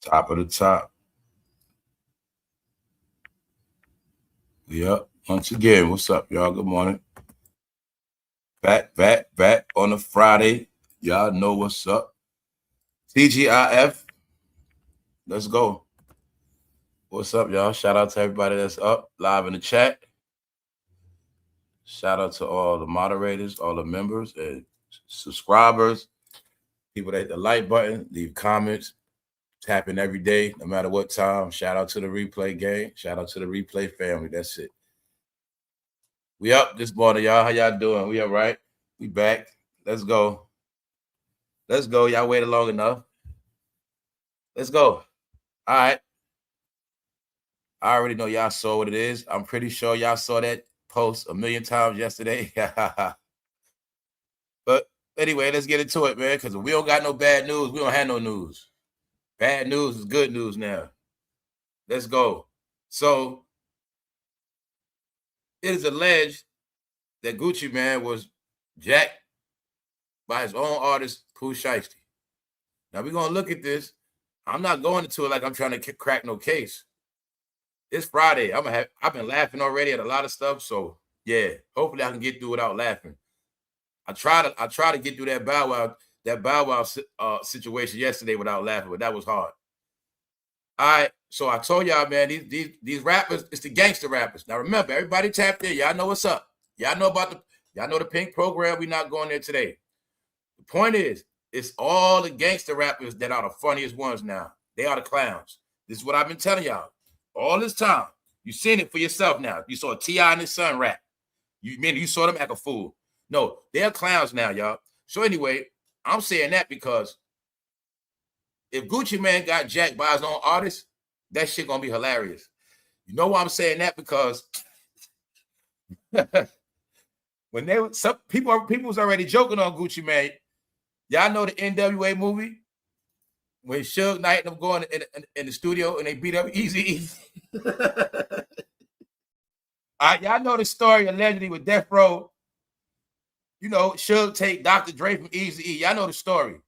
Top of the top. Yep. Once again, what's up, y'all? Good morning. Back on a Friday. Y'all know what's up. TGIF. Let's go. What's up, y'all? Shout out to everybody that's up live in the chat. Shout out to all the moderators, all the members and subscribers, people that hit the like button, leave comments, tapping every day, no matter what time. Shout out to the replay gang. Shout out to the replay family. That's it. We up this morning, y'all. How y'all doing? We all right? We back. Let's go. Let's go. Y'all waited long enough. Let's go. All right. I already know y'all saw what it is. I'm pretty sure y'all saw that post a million times yesterday. But anyway, let's get into it, man, because we don't got no bad news. We don't have no news. Bad news is good news now. Let's go. So it is alleged that Guccimane was jacked by his own artist, POOH SHIESTY. Now we're gonna look at this. I'm not going into it like I'm trying to crack no case. It's Friday. I've been laughing already at a lot of stuff. So yeah, hopefully I can get through without laughing. I try to get through that Bow Wow situation yesterday without laughing, but that was hard. All right, so I told y'all, man, these rappers, it's the gangster rappers. Now remember, everybody tapped in. Y'all know what's up. Y'all know the pink program. We're not going there today. The point is, it's all the gangster rappers that are the funniest ones now. They are the clowns. This is what I've been telling y'all all this time. You seen it for yourself now. You saw T.I. and his son rap. You saw them act a fool. No, they're clowns now, y'all. So anyway, I'm saying that because if Guccimane got jacked by his own artist, that shit gonna be hilarious. You know why I'm saying that? Because when some people was already joking on Guccimane. Y'all know the NWA movie when Suge Knight and them going in the studio and they beat up Eazy-E. Y'all know the story allegedly with Death Row. You know, Suge take Dr. Dre from Eazy-E. Y'all know the story.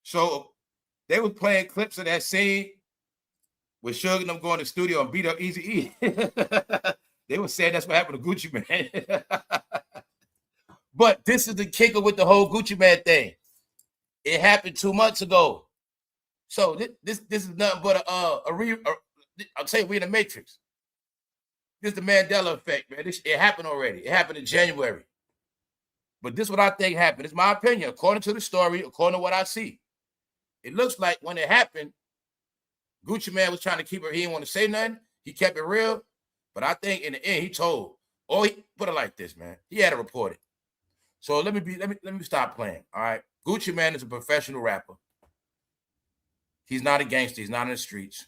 So they were playing clips of that scene with Suge and them going to the studio and beat up Eazy-E. They were saying that's what happened to Guccimane. But this is the kicker with the whole Guccimane thing. It happened 2 months ago. So this is nothing but I'll tell you, we in the Matrix. This is the Mandela effect, man. It happened already. It happened in January. But this is what I think happened. It's my opinion, according to the story, according to what I see. It looks like when it happened, Guccimane was trying to keep it. He didn't want to say nothing. He kept it real. But I think in the end, he told. Or he put it like this, man. He had to report it. So let me stop playing. All right. Guccimane is a professional rapper. He's not a gangster. He's not in the streets.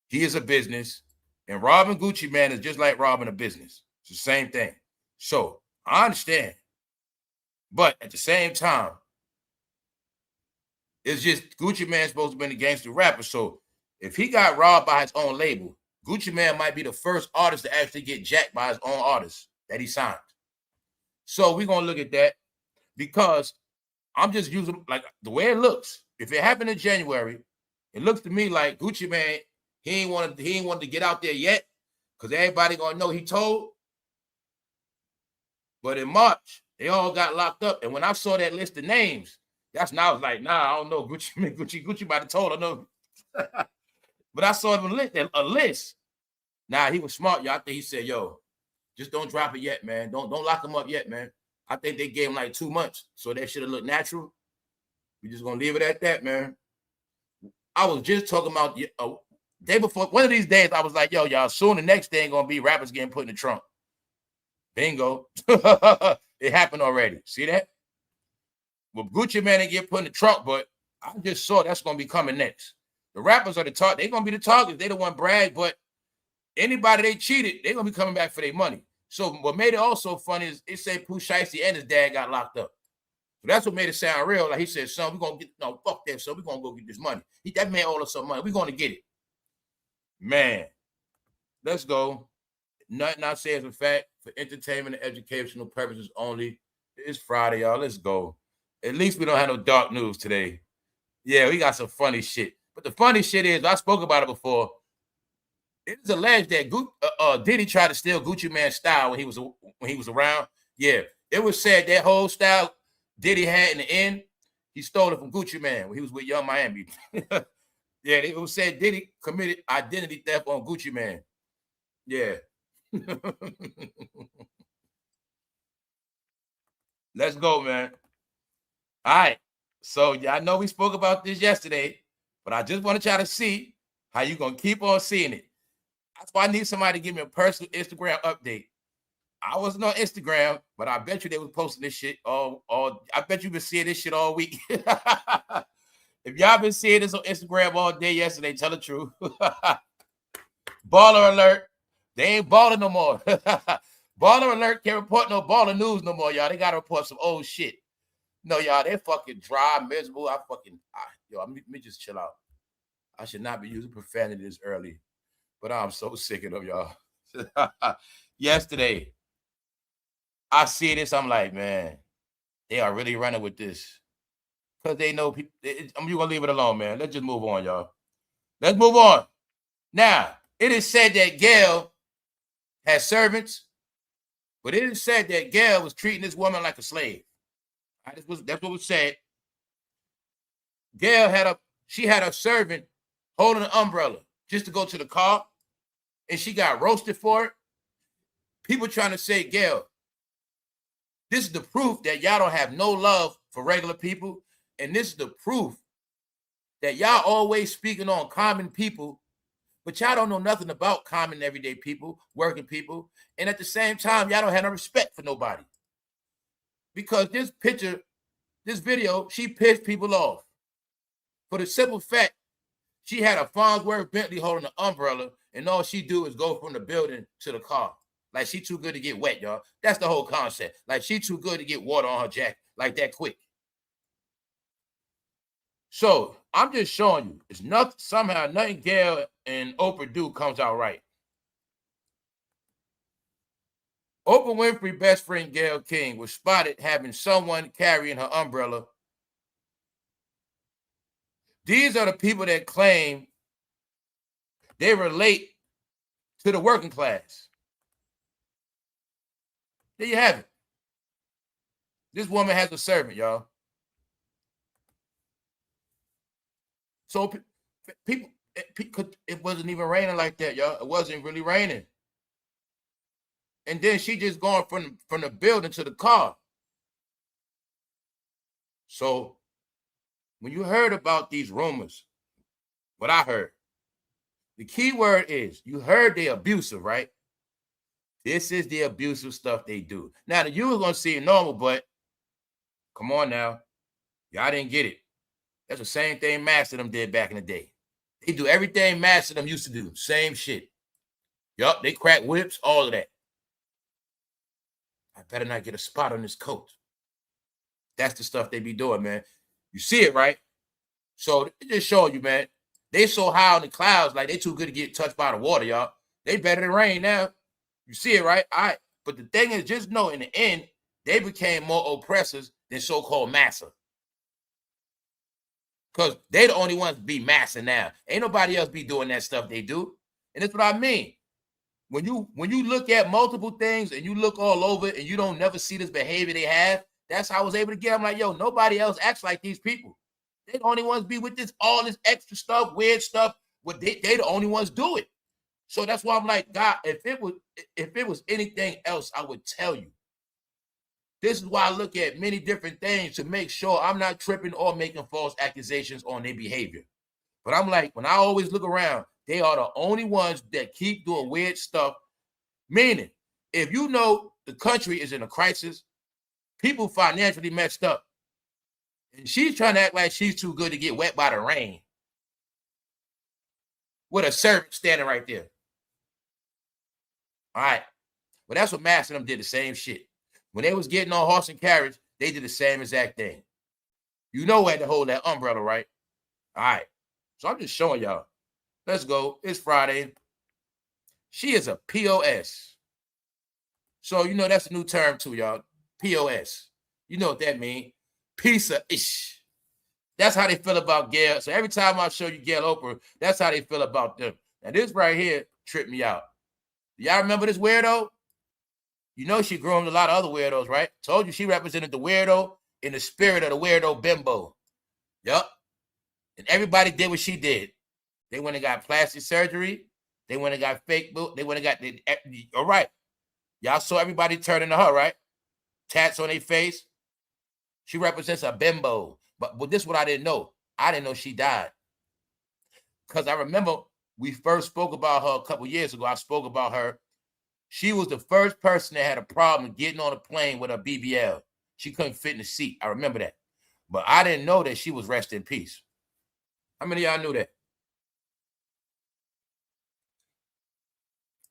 He is a business. And robbing Guccimane is just like robbing a business. It's the same thing. So I understand. But at the same time, it's just Guccimane's supposed to be a gangster rapper. So if he got robbed by his own label, Guccimane might be the first artist to actually get jacked by his own artist that he signed. So we're going to look at that because I'm just using like the way it looks. If it happened in January, it looks to me like Guccimane, he ain't wanted to get out there yet because everybody going to know he told. But in March, they all got locked up. And when I saw that list of names, that's when I was like, nah, I don't know. Gucci might have told, I know. But I saw a list. Nah, he was smart, y'all. I think he said, yo, just don't drop it yet, man. Don't lock him up yet, man. I think they gave him like 2 months. So that should have looked natural. We just gonna leave it at that, man. I was just talking about day before, one of these days, I was like, yo, y'all, soon the next day ain't gonna be rappers getting put in the trunk. Bingo. It happened already. See that? Well, Guccimane didn't get put in the trunk, but I just saw that's gonna be coming next. The rappers are the target. They're gonna be the targets. They don't want brag, but anybody they cheated, they're gonna be coming back for their money. So what made it also funny is it said POOH SHIESTY and his dad got locked up. So that's what made it sound real. Like he said, son, we're gonna get fuck that, son. We're gonna go get this money. That man owed us some money. We're gonna get it. Man, let's go. Nothing I say is a fact for entertainment and educational purposes only. It's Friday, y'all. Let's go. At least we don't have no dark news today. Yeah, we got some funny shit. But the funny shit is, I spoke about it before. It is alleged that Diddy tried to steal Guccimane's style when he was around. Yeah, it was said that whole style Diddy had in the end, he stole it from Guccimane when he was with Young Miami. Yeah, it was said Diddy committed identity theft on Guccimane. Yeah. Let's go, man. All right. So yeah, I know we spoke about this yesterday, but I just want to try to see how you gonna keep on seeing it. That's why I need somebody to give me a personal Instagram update. I wasn't on Instagram, but I bet you they was posting this shit all I bet you've been seeing this shit all week. If y'all been seeing this on Instagram all day yesterday, tell the truth. Baller alert. They ain't balling no more. Baller alert can't report no baller news no more, y'all. They gotta report some old shit. No, y'all, they fucking dry, miserable. Let me just chill out. I should not be using profanity this early, but I'm so sick of them, y'all. Yesterday, I see this, I'm like, man, they are really running with this. Because they know people. I'm gonna leave it alone, man. Let's just move on, y'all. Let's move on. Now, it is said that Gayle has servants, but it is said that Gayle was treating this woman like a slave. That's what was said. Gayle had a servant holding an umbrella just to go to the car, and she got roasted for it. People trying to say, Gayle, this is the proof that y'all don't have no love for regular people. And this is the proof that y'all always speaking on common people, but y'all don't know nothing about common everyday people, working people. And at the same time, y'all don't have no respect for nobody. Because this video, she pissed people off. For the simple fact, she had a Farnsworth Bentley holding an umbrella, and all she do is go from the building to the car. Like she too good to get wet, y'all. That's the whole concept. Like she too good to get water on her jacket like that quick. So I'm just showing you, it's nothing, somehow nothing Gayle and Oprah do comes out right. Oprah Winfrey's best friend Gayle King was spotted having someone carrying her umbrella. These are the people that claim they relate to the working class. There you have it. This woman has a servant, y'all. So people, it wasn't even raining like that, y'all. It wasn't really raining. And then she just going from the building to the car. So when you heard about these rumors, what I heard, the key word is you heard they're abusive, right? This is the abusive stuff they do. Now, you were going to see it normal, but come on now. Y'all didn't get it. That's the same thing Master them did back in the day. They do everything Master them used to do. Same shit. Yup, they crack whips, all of that. I better not get a spot on this coat. That's the stuff they be doing, man. You see it, right? So it just showing you, man. They so high on the clouds, like they too good to get touched by the water, y'all. They better than rain now. You see it, right? All right. But the thing is, just know in the end, they became more oppressors than so-called massa. Because they the only ones be massa now. Ain't nobody else be doing that stuff they do. And that's what I mean. When you look at multiple things and you look all over and you don't never see this behavior they have, that's how I was able to get. I'm like, yo, nobody else acts like these people. They the only ones be with all this extra stuff, weird stuff. They the only ones do it. So that's why I'm like, God, if it was anything else, I would tell you. This is why I look at many different things to make sure I'm not tripping or making false accusations on their behavior. But I'm like, when I always look around, they are the only ones that keep doing weird stuff. Meaning, if you know the country is in a crisis, people financially messed up, and she's trying to act like she's too good to get wet by the rain with a servant standing right there. All right. Well, that's what Master and them did the same shit. When they was getting on horse and carriage, they did the same exact thing. You know where to hold that umbrella, right? All right. So I'm just showing y'all. Let's go. It's Friday. She is a POS. So, you know, that's a new term too, y'all. POS. You know what that means. Piece of ish. That's how they feel about Gayle. So every time I show you Gayle Oprah, that's how they feel about them. Now this right here tripped me out. Y'all remember this weirdo? You know she groomed a lot of other weirdos, right? Told you she represented the weirdo in the spirit of the weirdo bimbo. Yup. And everybody did what she did. They went and got plastic surgery. They went and got fake boot. They went and got, all right. Y'all saw everybody turning to her, right? Tats on their face. She represents a bimbo. But this is what I didn't know. I didn't know she died. Because I remember we first spoke about her a couple years ago. I spoke about her. She was the first person that had a problem getting on a plane with a BBL. She couldn't fit in the seat. I remember that. But I didn't know that she was rest in peace. How many of y'all knew that?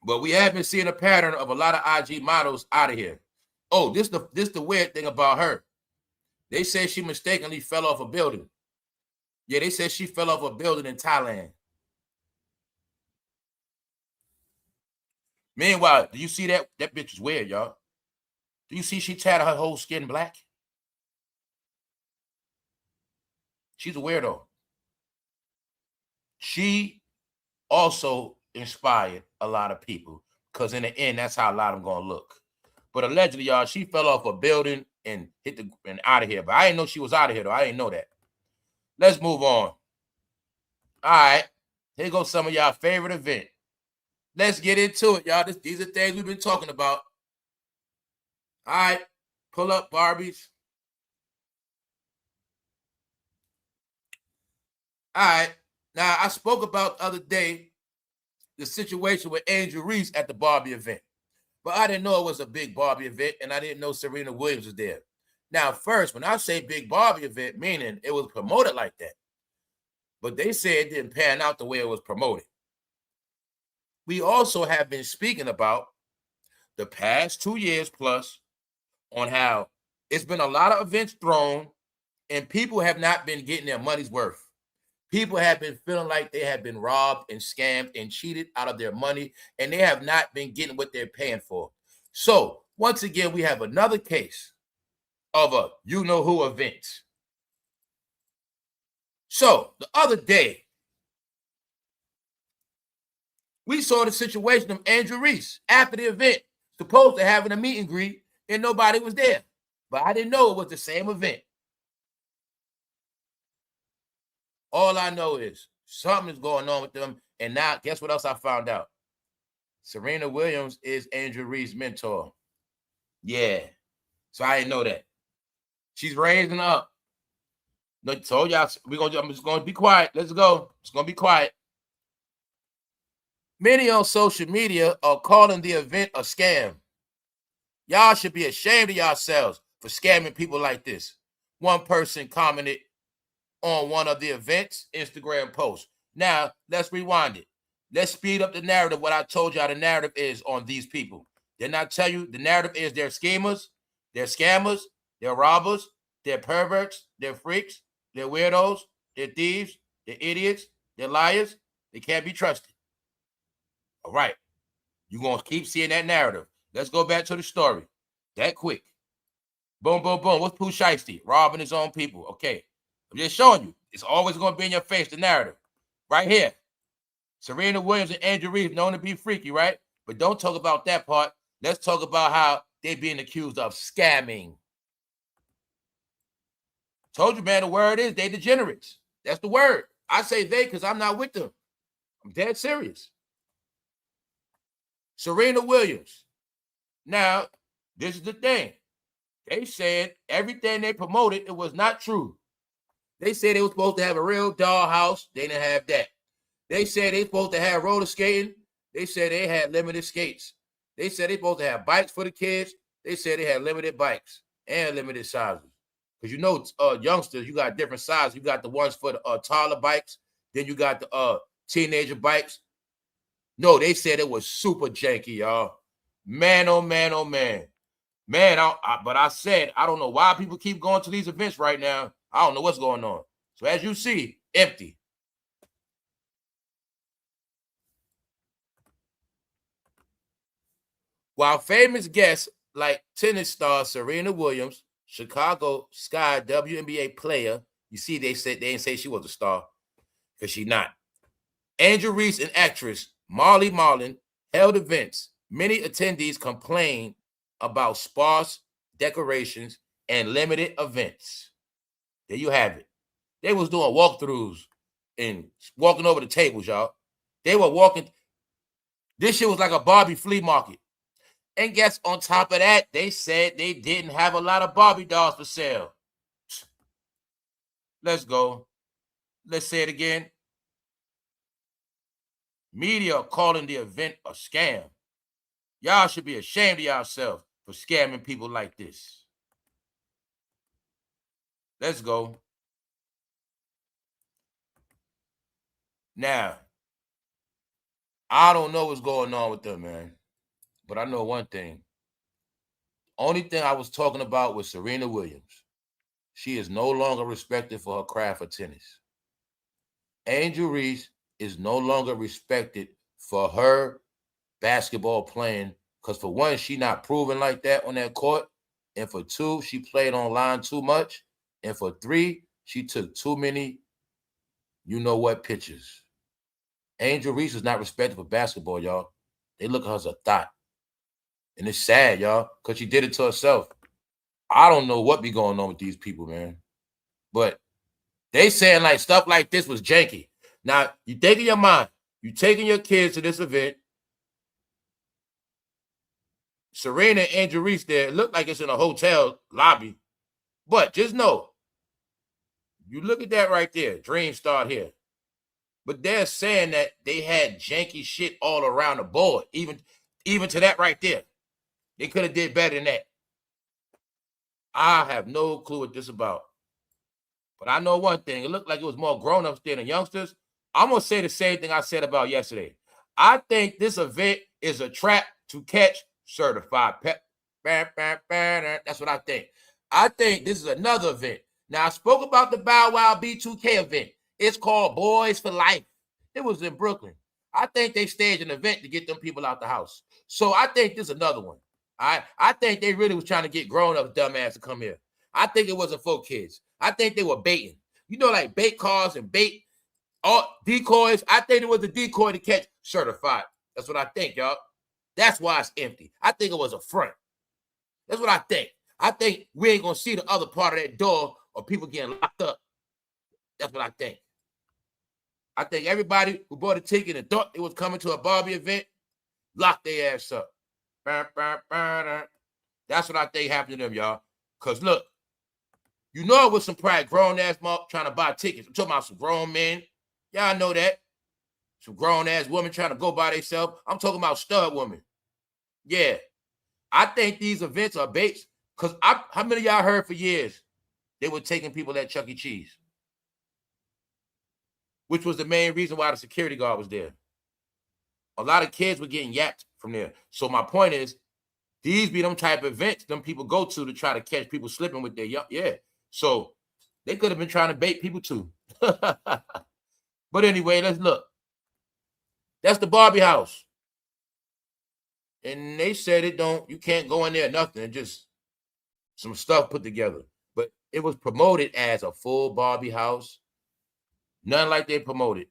But we have been seeing a pattern of a lot of IG models out of here. Oh, this the weird thing about her. They say she mistakenly fell off a building. Yeah, they said she fell off a building in Thailand. Meanwhile, do you see that? That bitch is weird, y'all. Do you see she tatted her whole skin black? She's a weirdo. She also inspired a lot of people because in the end, that's how a lot of them gonna look. But allegedly, y'all, she fell off a building and hit and out of here. But I didn't know she was out of here, though. I didn't know that. Let's move on. All right. Here goes some of y'all favorite event. Let's get into it, y'all. These are things we've been talking about. All right. Pull up, Barbies. All right. Now, I spoke about the other day the situation with Angel Reese at the Barbie event. But I didn't know it was a big Barbie event, and I didn't know Serena Williams was there. Now, first, when I say big Barbie event, meaning it was promoted like that. But they said it didn't pan out the way it was promoted. We also have been speaking about the past 2 years plus on how it's been a lot of events thrown and people have not been getting their money's worth. People have been feeling like they have been robbed and scammed and cheated out of their money, and they have not been getting what they're paying for. So once again, we have another case of a you-know-who event. So the other day, we saw the situation of Andrew Reese after the event, supposed to having a meet and greet, and nobody was there. But I didn't know it was the same event. All I know is something is going on with them. And now, guess what else I found out? Serena Williams is Andrew Reese's mentor. Yeah. So I didn't know that. She's raising up. I told y'all, I'm just going to be quiet. Let's go. It's going to be quiet. Many on social media are calling the event a scam. Y'all should be ashamed of yourselves for scamming people like this. One person commented on one of the event's Instagram posts. Now, let's rewind it. Let's speed up the narrative. What I told y'all the narrative is on these people. Didn't I tell you the narrative is they're schemers, they're scammers, they're robbers, they're perverts, they're freaks, they're weirdos, they're thieves, they're idiots, they're liars, they can't be trusted. All right. You're going to keep seeing that narrative. Let's go back to the story. That quick. Boom, boom, boom. What's POOH SHIESTY? Robbing his own people. Okay. I'm just showing you. It's always going to be in your face, the narrative. Right here. Serena Williams and Andrew Reese known to be freaky, right? But don't talk about that part. Let's talk about how they're being accused of scamming. Told you, man, the word is they degenerates. That's the word. I say they because I'm not with them. I'm dead serious. Serena Williams. Now, this is the thing. They said everything they promoted, it was not true. They said they were supposed to have a real dollhouse. They didn't have that. They said they were supposed to have roller skating. They said they had limited skates. They said they were supposed to have bikes for the kids. They said they had limited bikes and limited sizes. Because you know, youngsters, you got different sizes. You got the ones for the taller bikes. Then you got the teenager bikes. No, they said it was super janky, y'all. Man, oh, man, oh, man. Man, but I said, I don't know why people keep going to these events right now. I don't know what's going on. So as you see, empty. While famous guests like tennis star Serena Williams, Chicago Sky WNBA player You see, they didn't say she was a star because she not. Angel Reese and actress Marley Marlin held events. Many attendees complained about sparse decorations and limited events. There you have it. They was doing walkthroughs and walking over the tables, y'all. They were walking. This shit was like a Barbie flea market. And guess on top of that, they said they didn't have a lot of Barbie dolls for sale. Let's go. Let's say it again. Media calling the event a scam. Y'all should be ashamed of yourself for scamming people like this. Let's go. Now, I don't know what's going on with them, man. But I know one thing. Only thing I was talking about was Serena Williams. She is no longer respected for her craft of tennis. Angel Reese is no longer respected for her basketball playing because for one, she not proven like that on that court. And for two, she played online too much. And for three, she took too many you-know-what pictures. Angel Reese is not respected for basketball, y'all. They look at her as a thought. And it's sad, y'all, because she did it to herself. I don't know what be going on with these people, man. But they saying like stuff like this was janky. Now, you think in your mind, you taking your kids to this event. Serena and Angel Reese there, it looked like it's in a hotel lobby. But just know, you look at that right there, dreams start here. But they're saying that they had janky shit all around the board, even to that right there. They could have did better than that. I have no clue what this is about. But I know one thing. It looked like it was more grown-ups than the youngsters. I'm going to say the same thing I said about yesterday. I think this event is a trap to catch certified pep. That's what I think. I think this is another event. Now, I spoke about the Bow Wow B2K event. It's called Boys for Life. It was in Brooklyn. I think they staged an event to get them people out the house. So I think this is another one. I think they really was trying to get grown-ups dumbass to come here. I think it wasn't for kids. I think they were baiting. You know, like bait cars and bait all decoys. I think it was a decoy to catch certified. That's what I think, y'all. That's why it's empty. I think it was a front. That's what I think. I think we ain't going to see the other part of that door or people getting locked up. That's what I think. I think everybody who bought a ticket and thought it was coming to a Barbie event locked their ass up. That's what I think happened to them, y'all. Because look, you know it was some probably grown-ass mom trying to buy tickets. I'm talking about some grown men. Y'all know that. Some grown-ass women trying to go by themselves. I'm talking about stud women. Yeah. I think these events are baits. Because how many of y'all heard for years they were taking people at Chuck E. Cheese? Which was the main reason why the security guard was there. A lot of kids were getting yapped from there. So my point is, these be them type of events them people go to try to catch people slipping with their yeah. So they could have been trying to bait people too. But anyway, let's look. That's the Barbie house. And they said you can't go in there, nothing, just some stuff put together. But it was promoted as a full Barbie house. Nothing like they promoted.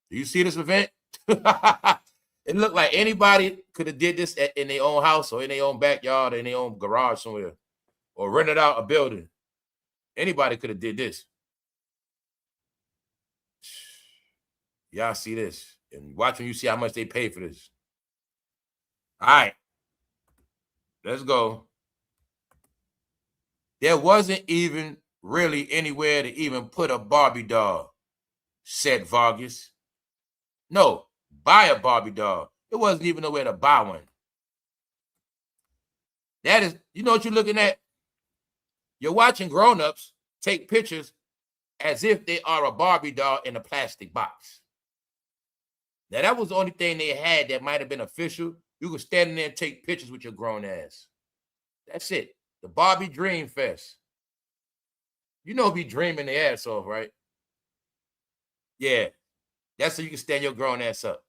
Do you see this event? It looked like anybody could have did this in their own house or in their own backyard or in their own garage somewhere or rented out a building. Anybody could have did this. Y'all see this. And watch when you see how much they pay for this. All right. Let's go. There wasn't even really anywhere to even put a Barbie doll, said Vargas. No, buy a Barbie doll. It wasn't even nowhere to buy one. That is, you know what you're looking at? You're watching grown-ups take pictures as if they are a Barbie doll in a plastic box. Now, that was the only thing they had that might have been official. You could stand in there and take pictures with your grown ass. That's it. The Barbie Dream Fest. You know, be dreaming the ass off, right? Yeah. That's so you can stand your grown ass up.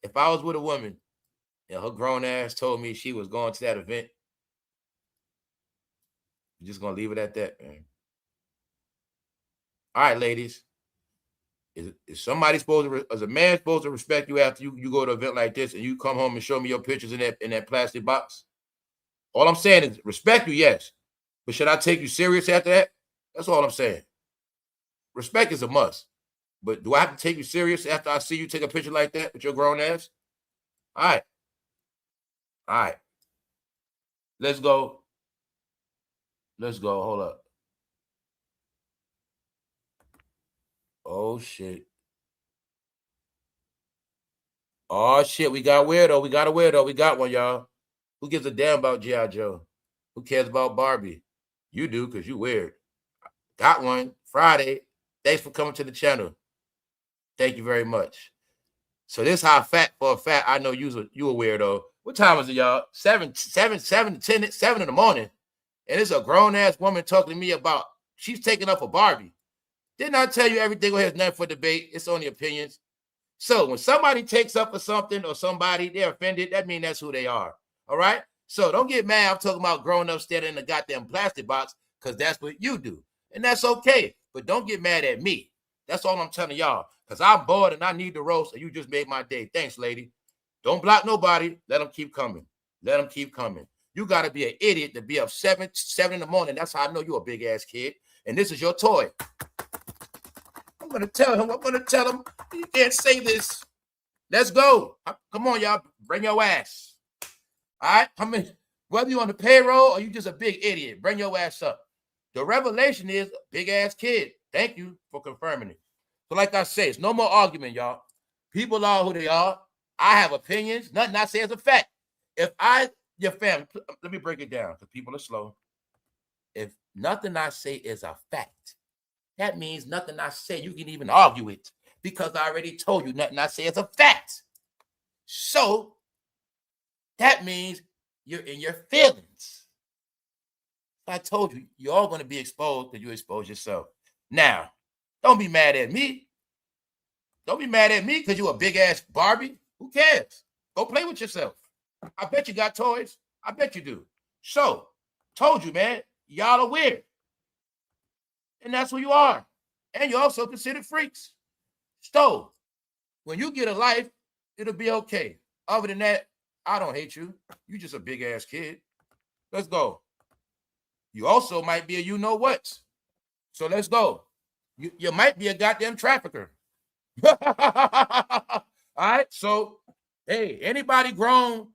If I was with a woman and her grown ass told me she was going to that event, I'm just going to leave it at that, man. All right, ladies. Is somebody supposed to, as a man supposed to respect you after you go to an event like this and you come home and show me your pictures in that plastic box? All I'm saying is respect you, yes. But should I take you serious after that? That's all I'm saying. Respect is a must. But do I have to take you serious after I see you take a picture like that with your grown ass? All right. All right. Let's go. Let's go. Hold up. Oh, shit. Oh, shit. We got weirdo. We got a weirdo. We got one, y'all. Who gives a damn about G.I. Joe? Who cares about Barbie? You do, because you weird. Got one. Friday. Thanks for coming to the channel. Thank you very much. So this how for a fact I know you a weirdo. What time is it, y'all? 7 in the morning. And it's a grown-ass woman talking to me about she's taking up for Barbie. Didn't I tell you everything has nothing for debate? It's only opinions. So when somebody takes up for something or somebody, they're offended, that means that's who they are. All right? So don't get mad. I'm talking about growing up standing in the goddamn plastic box because that's what you do. And that's okay. But don't get mad at me. That's all I'm telling y'all. Because I'm bored and I need the roast and you just made my day. Thanks, lady. Don't block nobody. Let them keep coming. Let them keep coming. You got to be an idiot to be up 7 in the morning. That's how I know you're a big-ass kid. And this is your toy. I'm going to tell him. You can't say this. Let's go. Come on, y'all. Bring your ass. All right? I mean, whether you're on the payroll or you just a big idiot, bring your ass up. The revelation is a big-ass kid. Thank you for confirming it. So like I say, it's no more argument, y'all. People are who they are. I have opinions. Nothing I say is a fact. Your family, let me break it down because people are slow. If nothing I say is a fact, that means nothing I say you can even argue it because I already told you nothing I say is a fact. So that means you're in your feelings. I told you, you're all going to be exposed because you expose yourself. Now, don't be mad at me. Don't be mad at me because you're a big-ass Barbie. Who cares? Go play with yourself. I bet you got toys. I bet you do. So, told you, man, y'all are weird. And that's who you are. And you're also considered freaks. So, when you get a life, it'll be okay. Other than that, I don't hate you. You just a big-ass kid. Let's go. You also might be a you-know-what. So, let's go. You might be a goddamn trafficker. All right? So, hey, anybody grown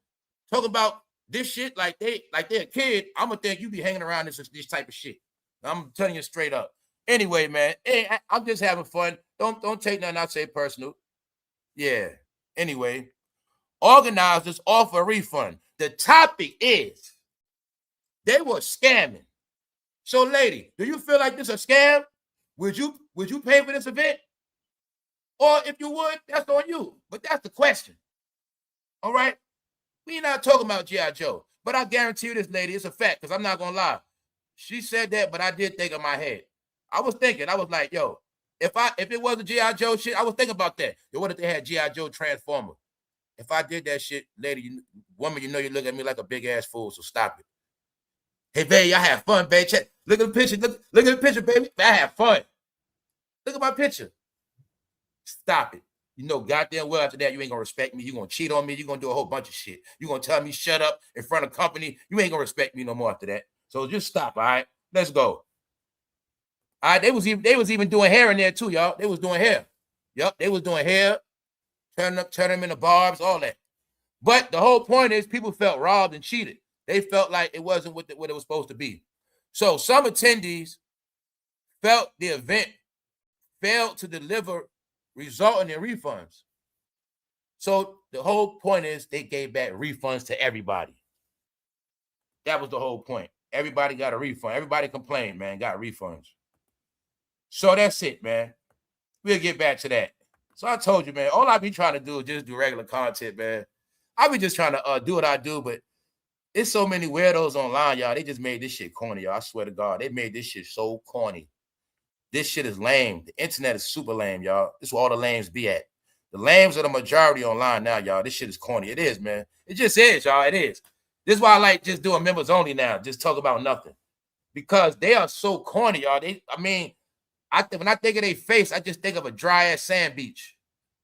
talking about this shit like they're a kid, I'm gonna think you be hanging around this type of shit. I'm telling you straight up. Anyway, man, hey, I'm just having fun. Don't take nothing I say personal. Yeah. Anyway, organizers offer a refund. The topic is they were scamming. So, lady, do you feel like this is a scam? Would you pay for this event? Or if you would, that's on you. But that's the question. All right? We're not talking about G.I. Joe. But I guarantee you this, lady, it's a fact, because I'm not going to lie. She said that, but I did think in my head. I was like, yo, if it wasn't G.I. Joe shit, I was thinking about that. Yo, what if they had G.I. Joe Transformer? If I did that shit, lady, woman, you know you look at me like a big-ass fool, so stop it. Hey, babe, I have fun, babe. Check. Look at the picture. Look at the picture, baby. I have fun. Look at my picture. Stop it. You know goddamn well after that, you ain't going to respect me. You're going to cheat on me. You're going to do a whole bunch of shit. You're going to tell me shut up in front of company. You ain't going to respect me no more after that. So just stop, all right? Let's go. All right, they was even doing hair in there too, y'all. They was doing hair. Yep, they was doing hair, turning them into barbs, all that. But the whole point is people felt robbed and cheated. They felt like it wasn't what it was supposed to be. So some attendees felt the event failed to deliver, resulting in refunds. So the whole point is they gave back refunds to everybody. That was the whole point. Everybody got a refund. Everybody complained, man, got refunds. So that's it, man. We'll get back to that. So I told you, man, all I be trying to do is just do regular content, man. I be just trying to do what I do, but it's so many weirdos online, y'all. They just made this shit corny, y'all. I swear to God. They made this shit so corny. This shit is lame. The internet is super lame, y'all. This is where all the lames be at. The lames are the majority online now, y'all. This shit is corny. It is, man. It just is, y'all. It is. This is why I like just doing members only now. Just talk about nothing. Because they are so corny, y'all. When I think of their face, I just think of a dry ass sand beach.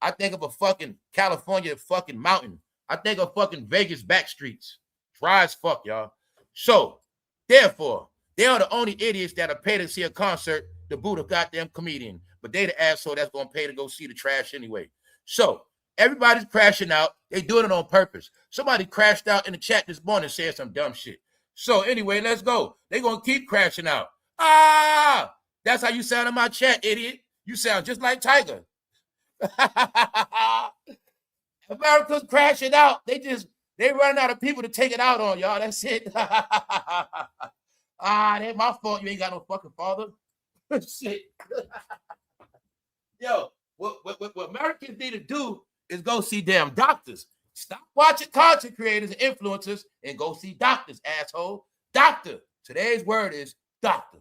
I think of a fucking California fucking mountain. I think of fucking Vegas back streets. Dry as fuck, y'all. So, therefore, they are the only idiots that are paid to see a concert to boot a goddamn comedian. But they the asshole that's going to pay to go see the trash anyway. So, everybody's crashing out. They doing it on purpose. Somebody crashed out in the chat this morning saying some dumb shit. So, anyway, let's go. They're going to keep crashing out. Ah! That's how you sound in my chat, idiot. You sound just like Tiger. America's crashing out. They running out of people to take it out on, y'all. That's it. That ain't my fault. You ain't got no fucking father. Shit. Yo, what Americans need to do is go see damn doctors. Stop watching content creators and influencers and go see doctors, asshole. Doctor. Today's word is doctor.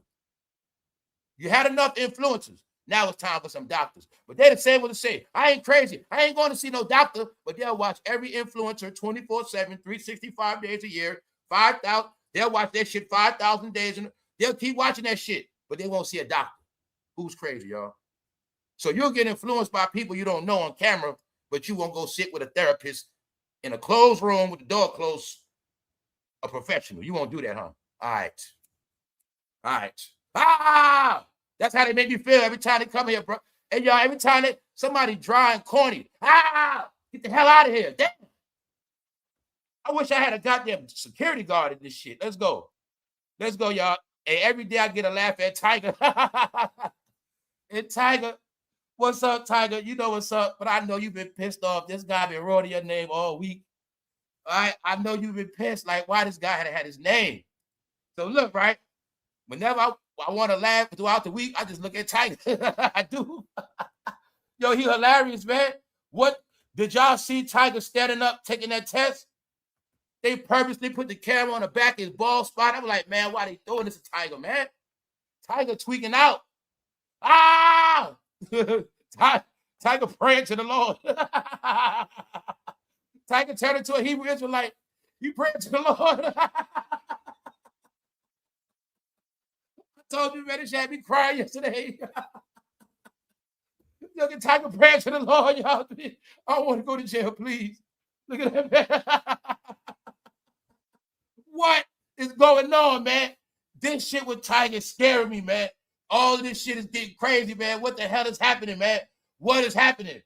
You had enough influencers. Now it's time for some doctors. But they're the same what to say. I ain't crazy. I ain't going to see no doctor, but they'll watch every influencer 24/7, 365 days a year, 5,000. They'll watch that shit 5,000 days. And they'll keep watching that shit, but they won't see a doctor. Who's crazy, y'all? So you'll get influenced by people you don't know on camera, but you won't go sit with a therapist in a closed room with the door closed, a professional. You won't do that, huh? All right. That's how they make me feel every time they come here, bro. And y'all, every time somebody dry and corny, get the hell out of here. Damn. I wish I had a goddamn security guard in this shit. Let's go, y'all. And every day I get a laugh at Tiger. And Tiger, what's up, Tiger? You know what's up, but I know you've been pissed off. This guy been rolling your name all week. All right, I know you've been pissed. Like, why this guy had his name? So look, right? Whenever I want to laugh throughout the week, I just look at Tiger. I do. Yo, he hilarious, man. What did y'all see Tiger standing up taking that test? They purposely put the camera on the back of his bald spot. I'm like, man, why they doing this to Tiger, man? Tiger tweaking out. Tiger praying to the Lord. Tiger turned into a Hebrew Israelite. He praying to the Lord. Told you, man, this shit had me crying yesterday. Look at Tiger praying to the Lord, y'all. I don't want to go to jail, please. Look at that, man. What is going on, man? This shit with Tiger scaring me, man. All of this shit is getting crazy, man. What the hell is happening, man? What is happening?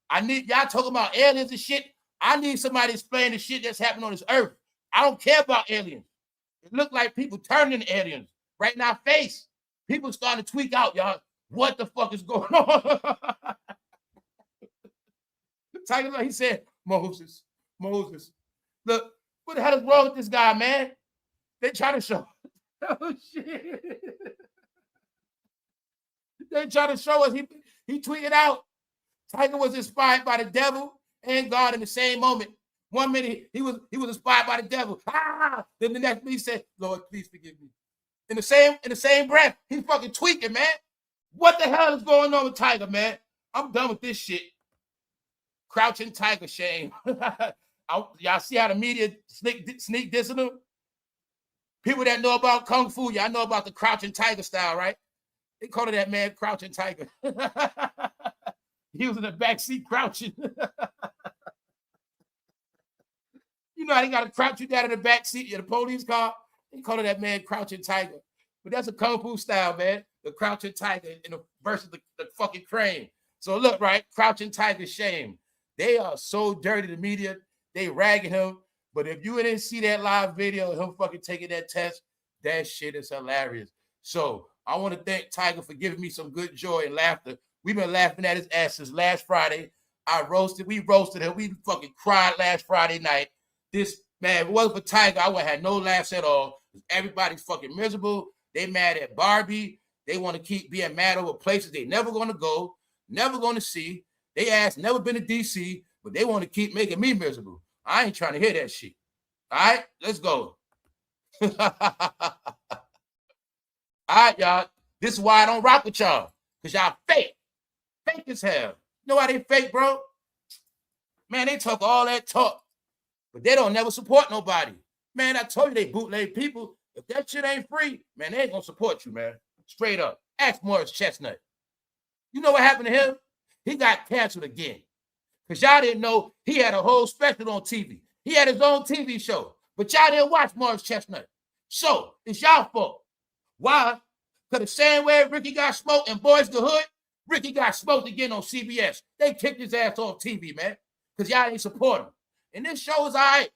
I need y'all talking about aliens and shit. I need somebody to explain the shit that's happening on this earth. I don't care about aliens. It look like people turning into aliens. Right in our face. People starting to tweak out, y'all. What the fuck is going on? Tiger, he said, Moses. Look, what the hell is wrong with this guy, man? They try to show. Oh, shit. They try to show us. He tweeted out. Tiger was inspired by the devil and God in the same moment. 1 minute, he was inspired by the devil. Then the next minute he said, Lord, please forgive me. In the same breath, he's fucking tweaking, man. What the hell is going on with Tiger, man? I'm done with this shit. Crouching Tiger shame. Y'all see how the media sneak dissing him? People that know about Kung Fu, y'all know about the Crouching Tiger style, right? They call it that man Crouching Tiger. He was in the backseat crouching. You know how they got to crouch you down in the backseat of the police car? They call it that man Crouching Tiger. But that's a Kung Fu style, man. The Crouching Tiger versus the fucking crane. So look, right? Crouching Tiger shame. They are so dirty, the media. They ragging him. But if you didn't see that live video of him fucking taking that test, that shit is hilarious. So I want to thank Tiger for giving me some good joy and laughter. We've been laughing at his ass since last Friday. We roasted him. We fucking cried last Friday night. This, man, if it wasn't for Tiger, I would have had no laughs at all. Everybody's fucking miserable. They mad at Barbie. They want to keep being mad over places they never going to go, never going to see. They ass never been to D.C., but they want to keep making me miserable. I ain't trying to hear that shit. All right, let's go. All right, y'all. This is why I don't rock with y'all, because y'all fake. Fake as hell. You know why they fake, bro? Man, they talk all that talk, but they don't never support nobody. Man, I told you they bootleg people. If that shit ain't free, man, they ain't gonna support you, man. Straight up. Ask Morris Chestnut. You know what happened to him? He got canceled again. Because y'all didn't know he had a whole special on TV. He had his own TV show. But y'all didn't watch Morris Chestnut. So it's y'all fault. Why? Because the same way Ricky got smoked in Boys the Hood, Ricky got smoked again on CBS. They kicked his ass off TV, man. Because y'all didn't support him. And this show is all right.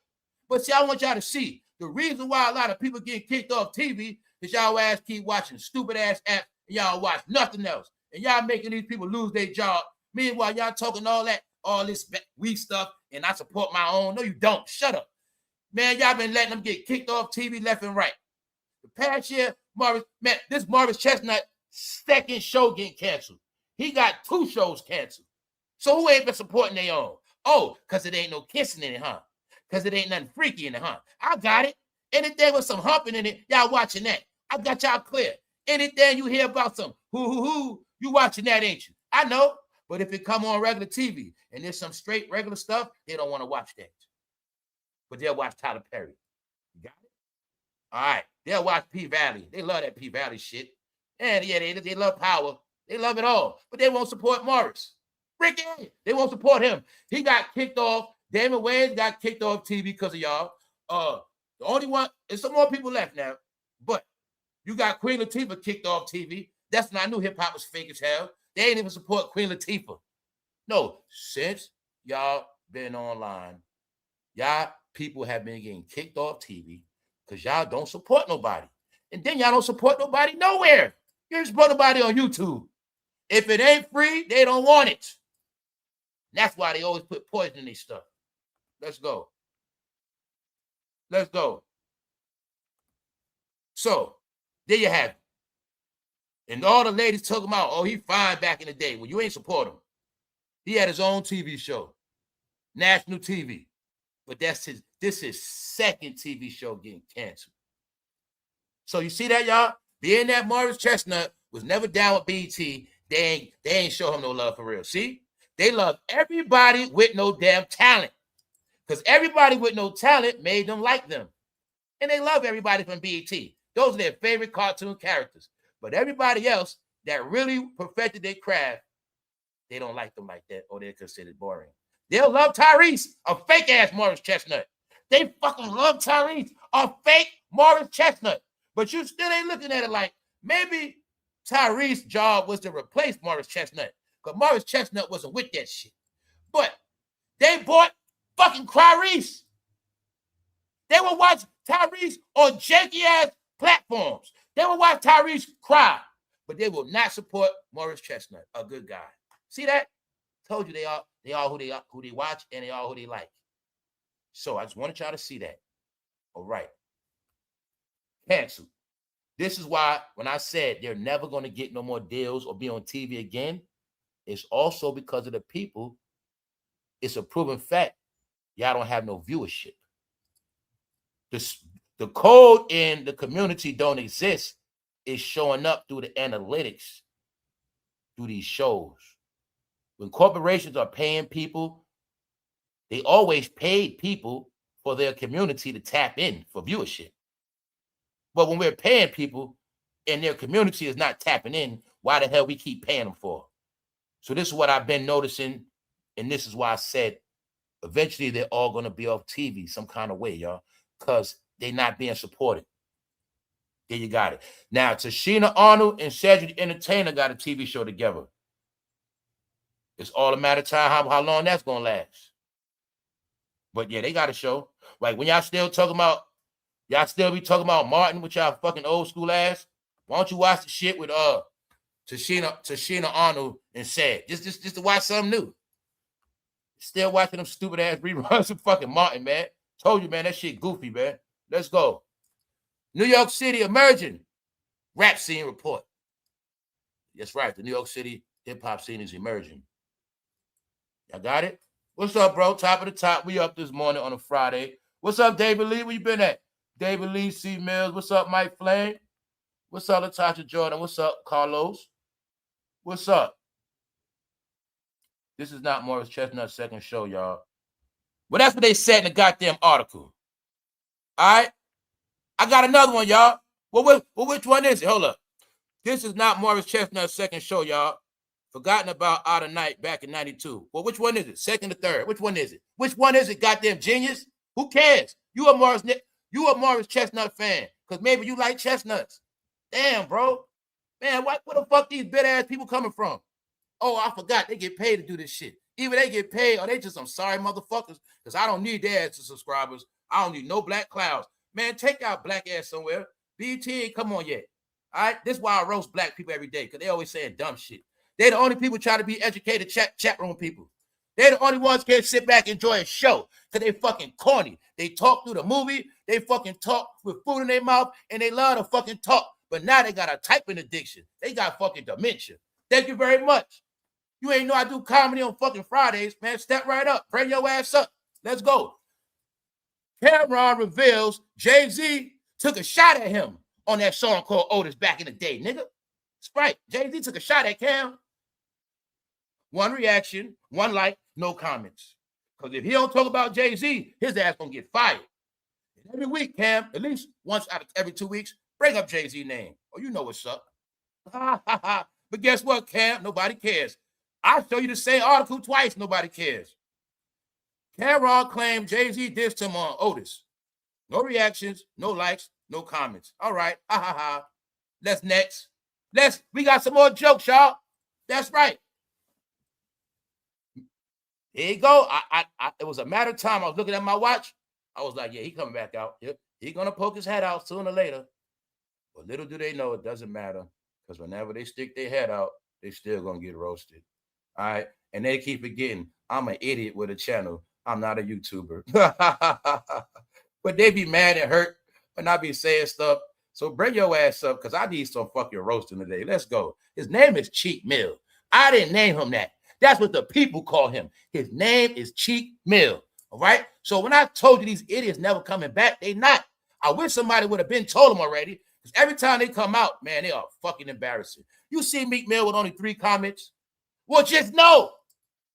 But see, I want y'all to see the reason why a lot of people getting kicked off TV is y'all ass keep watching stupid ass apps and y'all watch nothing else. And y'all making these people lose their job. Meanwhile, y'all talking all this weak stuff, and I support my own. No, you don't. Shut up. Man, y'all been letting them get kicked off TV left and right. The past year, this Morris Chestnut second show getting canceled. He got 2 shows canceled. So who ain't been supporting their own? Oh, because it ain't no kissing in it, huh? Because it ain't nothing freaky in it, huh? I got it. Anything with some humping in it, y'all watching that. I got y'all clear. Anything you hear about some you watching that, ain't you? I know. But if it come on regular TV and there's some straight regular stuff, they don't want to watch that. But they'll watch Tyler Perry. You got it? All right. They'll watch P Valley. They love that P Valley shit. And yeah, they love Power. They love it all. But they won't support Morris. Ricky, they won't support him. He got kicked off. Damon Wayans got kicked off TV because of y'all. The only one, there's some more people left now. But you got Queen Latifah kicked off TV. That's when I knew hip hop was fake as hell. They ain't even support Queen Latifah. No, since y'all been online, y'all people have been getting kicked off TV because y'all don't support nobody. And then y'all don't support nobody nowhere. You don't support nobody on YouTube. If it ain't free, they don't want it. And that's why they always put poison in their stuff. Let's go. Let's go. So, there you have it. And all the ladies talking about, oh, he fine back in the day. Well, you ain't support him. He had his own TV show, national TV. But this is second TV show getting canceled. So you see that, y'all? Being that Morris Chestnut was never down with BET, they ain't show him no love for real. See? They love everybody with no damn talent. Because everybody with no talent made them like them. And they love everybody from BET. Those are their favorite cartoon characters. But everybody else that really perfected their craft, they don't like them like that, or they're considered boring. They'll love Tyrese, a fake-ass Morris Chestnut. They fucking love Tyrese, a fake Morris Chestnut. But you still ain't looking at it like, maybe Tyrese's job was to replace Morris Chestnut, because Morris Chestnut wasn't with that shit. But they bought fucking Clarice. They will watch Tyrese on janky-ass platforms. They will watch Tyrese cry, but they will not support Morris Chestnut, a good guy. See that? Told you they are who they watch, and they are who they like. So I just wanted y'all to see that. All right. Canceled. This is why when I said they're never going to get no more deals or be on TV again, it's also because of the people. It's a proven fact. Y'all don't have no viewership. The code in the community don't exist. It's showing up through the analytics, through these shows. When corporations are paying people, they always paid people for their community to tap in for viewership. But when we're paying people and their community is not tapping in, why the hell we keep paying them for? So this is what I've been noticing, and this is why I said eventually they're all going to be off TV some kind of way, y'all, because they're not being supported. There you got it. Now, Tichina Arnold and Cedric the Entertainer got a TV show together. It's all a matter of time how long that's going to last. But yeah, they got a show. Like when y'all still be talking about Martin with y'all fucking old school ass. Why don't you watch the shit with Tichina Arnold and Ced? Just to watch something new. Still watching them stupid ass reruns of fucking Martin, man. Told you, man, that shit goofy, man. Let's go. New York City emerging rap scene report. That's right. The New York City hip-hop scene is emerging. Y'all got it? What's up, bro? Top of the top. We up this morning on a Friday. What's up, David Lee? Where you been at? David Lee, C. Mills. What's up, Mike Flame? What's up, Latasha Jordan? What's up, Carlos? What's up? This is not Morris Chestnut's second show, y'all. But that's what they said in the goddamn article. All right? I got another one, y'all. Well, which one is it? Hold up. This is not Morris Chestnut's second show, y'all. Forgotten about Out of Night back in 92. Well, which one is it? Second or third? Which one is it? Which one is it, goddamn genius? Who cares? You a Morris Chestnut fan, because maybe you like chestnuts. Damn, bro. Man, where the fuck these bit-ass people coming from? Oh, I forgot. They get paid to do this shit. Either they get paid or they just some sorry motherfuckers, because I don't need their ass subscribers. I don't need no black clouds. Man, take out black ass somewhere. BT ain't come on yet. All right? This is why I roast black people every day, because they always saying dumb shit. They're the only people trying to be educated chat room people. They're the only ones can sit back and enjoy a show, because they fucking corny. They talk through the movie. They fucking talk with food in their mouth, and they love to fucking talk. But now they got a typing addiction. They got fucking dementia. Thank you very much. You ain't know I do comedy on fucking Fridays, man. Step right up. Bring your ass up. Let's go. Cameron reveals Jay-Z took a shot at him on that song called Otis back in the day, nigga. That's right. Jay-Z took a shot at Cam. One reaction, one like, no comments. Because if he don't talk about Jay-Z, his ass gonna get fired. And every week, Cam, at least once out of every 2 weeks, bring up Jay-Z name. Oh, you know what's up. But guess what, Cam? Nobody cares. I'll show you the same article twice. Nobody cares. Cameron claimed Jay-Z dissed him on Otis. No reactions, no likes, no comments. All right. Let's next. We got some more jokes, y'all. That's right. Here you go. It was a matter of time. I was looking at my watch. I was like, yeah, he coming back out. Yep. He gonna poke his head out sooner or later. But little do they know it doesn't matter. Because whenever they stick their head out, they still gonna get roasted. All right. And they keep forgetting I'm an idiot with a channel. I'm not a YouTuber. But they be mad and hurt when I be saying stuff. So bring your ass up, because I need some fucking roasting today. Let's go. His name is Cheek Mill. I didn't name him that. That's what the people call him. His name is Cheek Mill. All right. So when I told you these idiots never coming back, they not. I wish somebody would have been told them already. Because every time they come out, man, they are fucking embarrassing. You see Meek Mill with only 3 comments? Well, just know,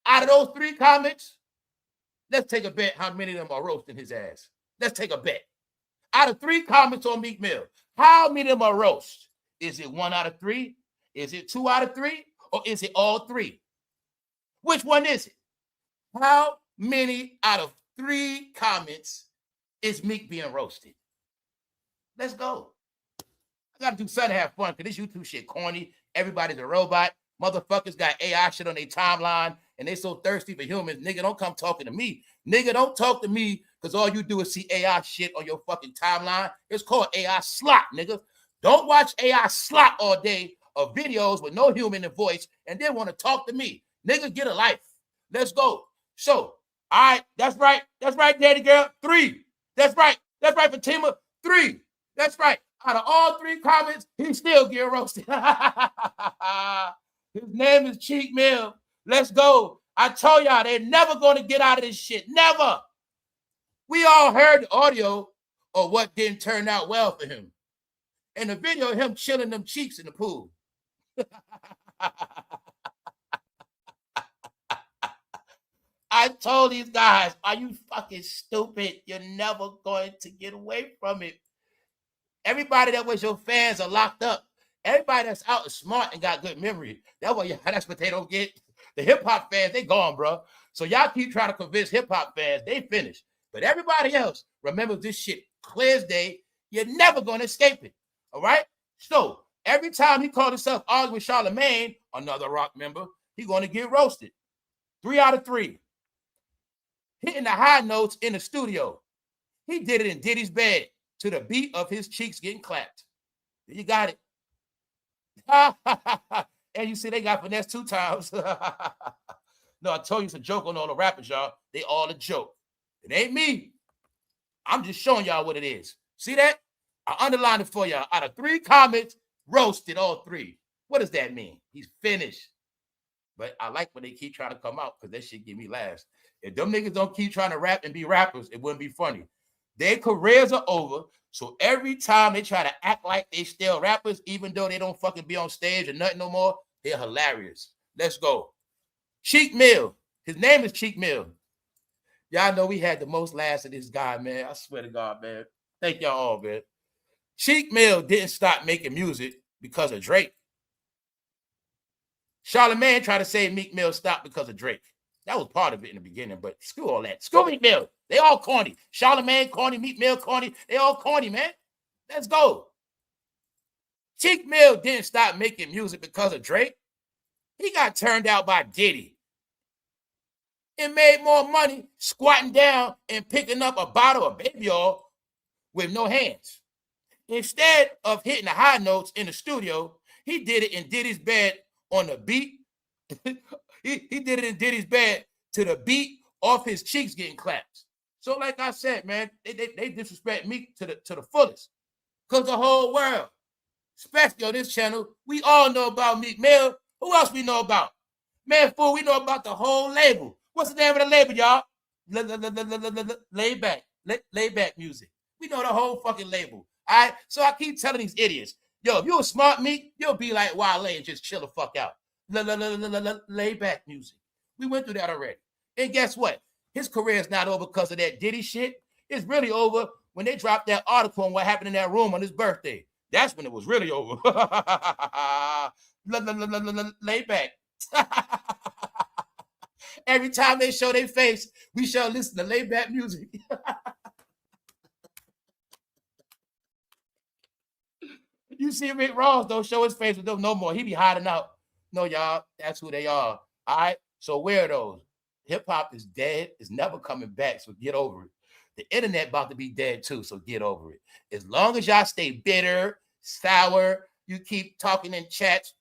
out of those 3 comments, let's take a bet how many of them are roasting his ass. Let's take a bet. Out of 3 comments on Meek Mill, how many of them are roast? Is it 1 out of 3? Is it 2 out of 3? Or is it all 3? Which one is it? How many out of 3 comments is Meek being roasted? Let's go. I got to do something to have fun, because this YouTube shit corny. Everybody's a robot. Motherfuckers got AI shit on their timeline, and they so thirsty for humans. Nigga, don't come talking to me. Nigga, don't talk to me, because all you do is see AI shit on your fucking timeline. It's called AI slop, nigga. Don't watch AI slop all day of videos with no human in voice and then want to talk to me. Nigga, get a life. Let's go. So, all right, that's right. That's right, daddy girl. 3. That's right. That's right, Fatima. 3. That's right. Out of all 3 comments, he still get roasted. His name is Cheek Mill. Let's go. I told y'all they're never going to get out of this shit. Never. We all heard the audio of what didn't turn out well for him. And the video of him chilling them cheeks in the pool. I told these guys, are you fucking stupid? You're never going to get away from it. Everybody that was your fans are locked up. Everybody that's out is smart and got good memory. That's what they don't get. The hip-hop fans, they gone, bro. So y'all keep trying to convince hip-hop fans, they finished. But everybody else remembers this shit clear as day. You're never going to escape it. All right? So every time he called himself arguing with Charlemagne, another rock member, he's going to get roasted. 3 out of 3. Hitting the high notes in the studio. He did it in Diddy's bed to the beat of his cheeks getting clapped. You got it. And you see they got finesse 2 times. No, I told you it's a joke on all the rappers, y'all. They all a joke. It ain't me. I'm just showing y'all what it is. See that? I underlined it for y'all. Out of 3 comments, roasted all 3. What does that mean? He's finished. But I like when they keep trying to come out, because that shit give me laughs. If them niggas don't keep trying to rap and be rappers, it wouldn't be funny. Their careers are over, so every time they try to act like they still rappers, even though they don't fucking be on stage or nothing no more, they're hilarious. Let's go. Cheek Mill. His name is Cheek Mill. Y'all know we had the most laughs of this guy, man. I swear to God, man. Thank y'all all, man. Cheek Mill didn't stop making music because of Drake. Charlamagne tried to say Meek Mill stopped because of Drake. That was part of it in the beginning, but screw all that. Screw Meek Mill. They all corny. Charlamagne corny, Meek Mill corny. They all corny, man. Let's go. Cheek Mill didn't stop making music because of Drake. He got turned out by Diddy and made more money squatting down and picking up a bottle of baby oil with no hands. Instead of hitting the high notes in the studio, he did it in Diddy's bed on the beat. he did it in Diddy's bed to the beat off his cheeks getting clapped. So like I said, man, they disrespect me to the fullest. Because the whole world, especially on this channel, we all know about Meek Mill. Who else we know about? Man, fool, we know about the whole label. What's the name of the label, y'all? Laid back music. We know the whole fucking label. All right? So I keep telling these idiots, yo, if you're a smart Meek, you'll be like Wale and just chill the fuck out. Laid back music. We went through that already. And guess what? His career is not over because of that Diddy shit. It's really over when they dropped that article on what happened in that room on his birthday. That's when it was really over. Lay back. Every time they show their face, we shall listen to laid back music. You see Rick Ross don't show his face with them no more. He be hiding out. No, y'all, that's who they are. All right. So weirdos. Hip hop is dead. It's never coming back. So get over it. The internet about to be dead too. So get over it. As long as y'all stay bitter, sour, you keep talking in chats,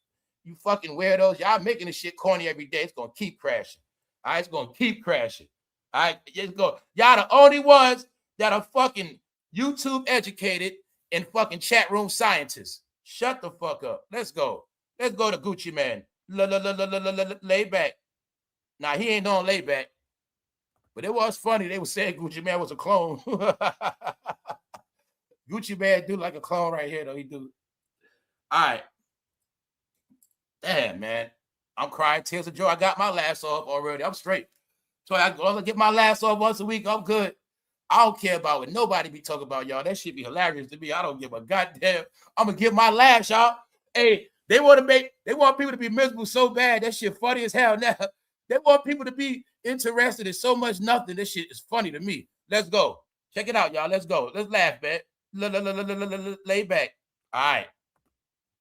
you fucking weirdos, y'all making this shit corny every day. It's gonna keep crashing. All right, it's gonna keep crashing. All right, let's go. Y'all the only ones that are fucking YouTube educated and fucking chat room scientists. Shut the fuck up. Let's go. Let's go to Guccimane. Lay back. Now he ain't on lay back, but it was funny. They were saying Guccimane was a clone. Guccimane do like a clone right here, though. He do. All right. Damn, man. I'm crying tears of joy. I got my laughs off already. I'm straight. So I get my laughs off once a week. I'm good. I don't care about what nobody be talking about, y'all. That shit be hilarious to me. I don't give a goddamn. I'm gonna give my laughs, y'all. Hey, they want people to be miserable so bad. That shit funny as hell now. They want people to be interested in so much nothing. This shit is funny to me. Let's go. Check it out, y'all. Let's go. Let's laugh, man. Lay back. All right.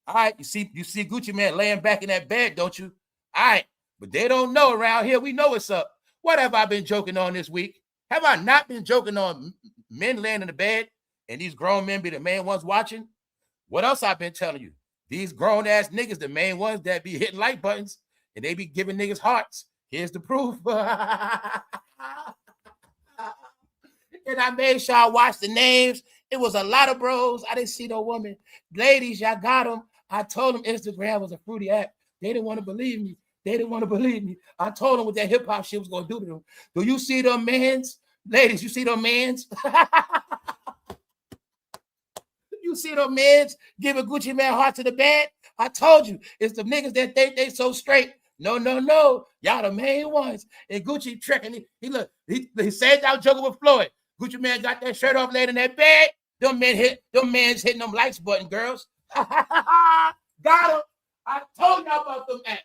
All right. You see Guccimane laying back in that bed, don't you? All right. But they don't know around here. We know what's up. What have I been joking on this week? Have I not been joking on men laying in the bed and these grown men be the main ones watching? What else I've been telling you? These grown-ass niggas, the main ones that be hitting like buttons and they be giving niggas hearts. Here's the proof. And I made sure I watched the names. It was a lot of bros. I didn't see no woman. Ladies, y'all got them. I told them Instagram was a fruity app. They didn't want to believe me. I told them what that hip-hop shit was going to do to them. Do you see them mans? Ladies, you see them mans? You see them mans giving Guccimane heart to the bed? I told you. It's the niggas that think they so straight. No. Y'all the main ones. And Gucci tricking. He said y'all joking with Floyd. Guccimane got that shirt off laid in that bed. Them men's hitting them likes button, girls. Got them. I told y'all about them apps.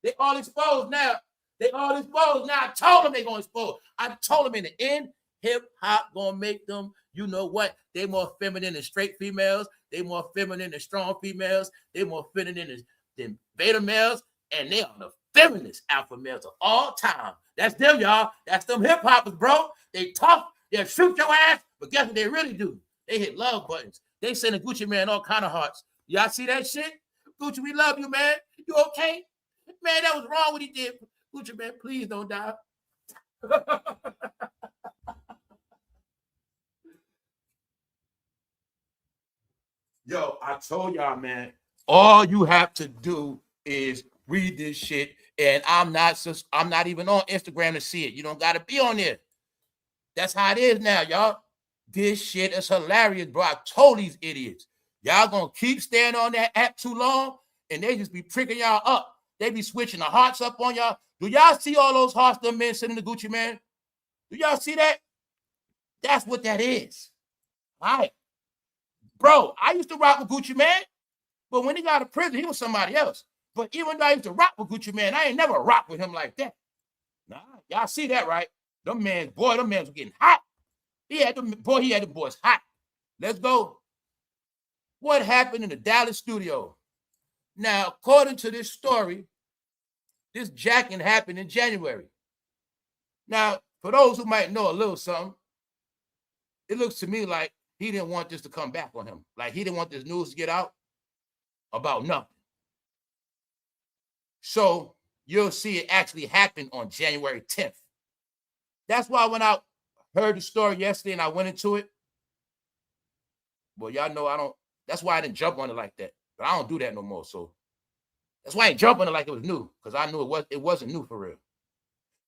They all exposed now. I told them they gonna expose. I told them in the end, hip-hop gonna make them, you know what? They more feminine than straight females. They more feminine than strong females. They more feminine than beta males. And they are the feminist alpha males of all time. That's them, y'all. That's them hip-hoppers, bro. They tough. They'll shoot your ass. But guess what they really do? They hit love buttons. They sending Guccimane all kind of hearts. Y'all see that shit? Gucci, we love you, man. You okay? Man, that was wrong what he did. Guccimane, please don't die. Yo, I told y'all, man, all you have to do is read this shit. And I'm not even on Instagram to see it. You don't got to be on there. That's how it is now, y'all. This shit is hilarious, bro. I told these idiots. Y'all gonna keep staying on that app too long, and they just be pricking y'all up. They be switching the hearts up on y'all. Do y'all see all those hearts them men sending to Guccimane? Do y'all see that? That's what that is. All right. Bro, I used to rock with Guccimane, but when he got out of prison, he was somebody else. But even though I used to rock with Guccimane, I ain't never rock with him like that. Nah, y'all see that, right? Them mans were getting hot. He had the boys hot. Let's go. What happened in the Dallas studio? Now, according to this story, this jacking happened in January. Now, for those who might know a little something, it looks to me like he didn't want this to come back on him. Like he didn't want this news to get out about nothing. So you'll see it actually happened on January 10th. That's why when I heard the story yesterday and I went into it, well, y'all know that's why I didn't jump on it like that. But I don't do that no more. So that's why I ain't jump on it like it was new, because I knew it wasn't new for real.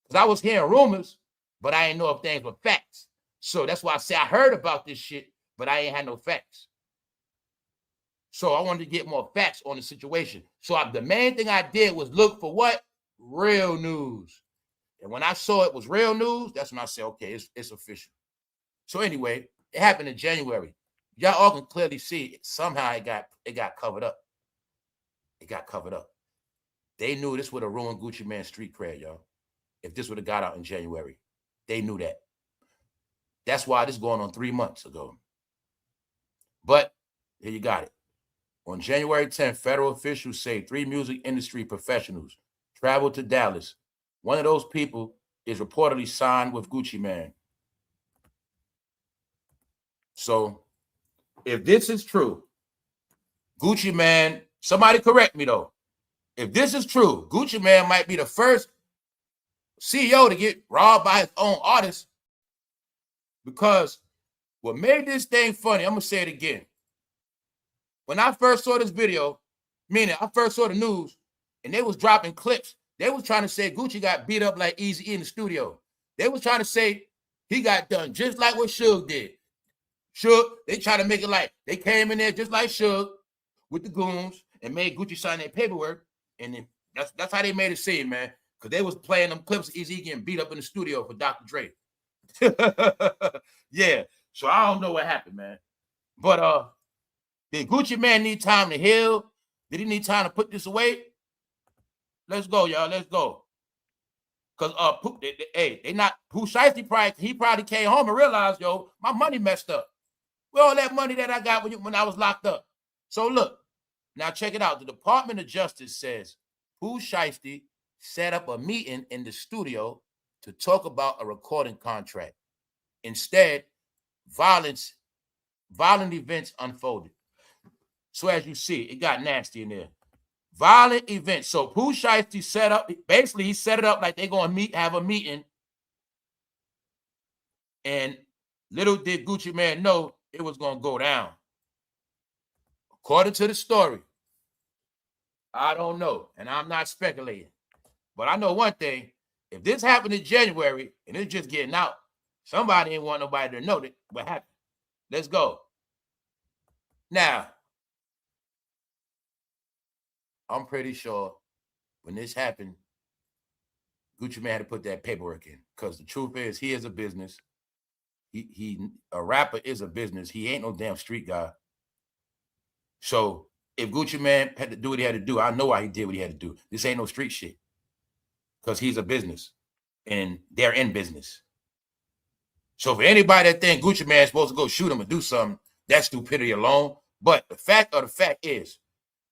Because I was hearing rumors, but I didn't know if things were facts. So that's why I say I heard about this shit, but I ain't had no facts. So I wanted to get more facts on the situation. So the main thing I did was look for what? Real news. And when I saw it was real news, that's when I said, okay, it's official. So anyway, it happened in January. Y'all all can clearly see it. Somehow it got covered up. It got covered up. They knew this would have ruined Guccimane's street cred, y'all. If this would have got out in January. They knew that. That's why this is going on 3 months ago. But here you got it. On January 10th, federal officials say 3 music industry professionals traveled to Dallas. One of those people is reportedly signed with Guccimane. So if this is true, Guccimane, somebody correct me though. If this is true, Guccimane might be the first CEO to get robbed by his own artist, because what made this thing funny, I'm going to say it again. When I first saw this video, meaning I first saw the news, and they was dropping clips, they was trying to say Gucci got beat up like Eazy in the studio. They was trying to say he got done just like what Suge did. Suge, they try to make it like they came in there just like Suge with the goons and made Gucci sign their paperwork, and then that's how they made it seem, man, because they was playing them clips of Eazy getting beat up in the studio for Dr. Dre. Yeah, so I don't know what happened, man. But did Guccimane need time to heal? Did he need time to put this away? Let's go, y'all. Let's go. Because they not POOH SHIESTY probably came home and realized, yo, my money messed up. With all that money that I got when I was locked up. So look, now check it out. The Department of Justice says POOH SHIESTY set up a meeting in the studio to talk about a recording contract. Instead, violent events unfolded. So as you see, it got nasty in there. Violent events. So POOH SHIESTY he set it up like they're going to have a meeting. And little did Guccimane know it was going to go down. According to the story, I don't know, and I'm not speculating. But I know one thing. If this happened in January and it's just getting out, somebody ain't want nobody to know that what happened. Let's go. Now, I'm pretty sure when this happened, Guccimane had to put that paperwork in, because the truth is he is a business. A rapper is a business. He ain't no damn street guy. So if Guccimane had to do what he had to do, I know why he did what he had to do. This ain't no street shit, because he's a business and they're in business. So for anybody that think Guccimane is supposed to go shoot him and do something, that's stupidity alone. But the fact is,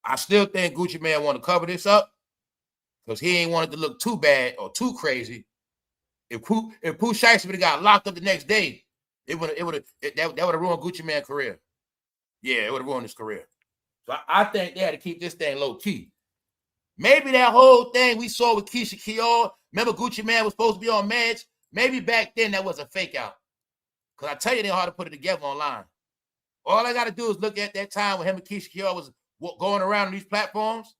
I still think Guccimane want to cover this up, because he ain't wanted to look too bad or too crazy. If POOH SHIESTY would have got locked up the next day, that would have ruined Guccimane's career. Yeah, it would have ruined his career. So I think they had to keep this thing low key. Maybe that whole thing we saw with Keisha Kior, remember Guccimane was supposed to be on meds? Maybe back then that was a fake out. Because I tell you, they're hard to put it together online. All I got to do is look at that time when him and Keisha Kior was going around on these platforms.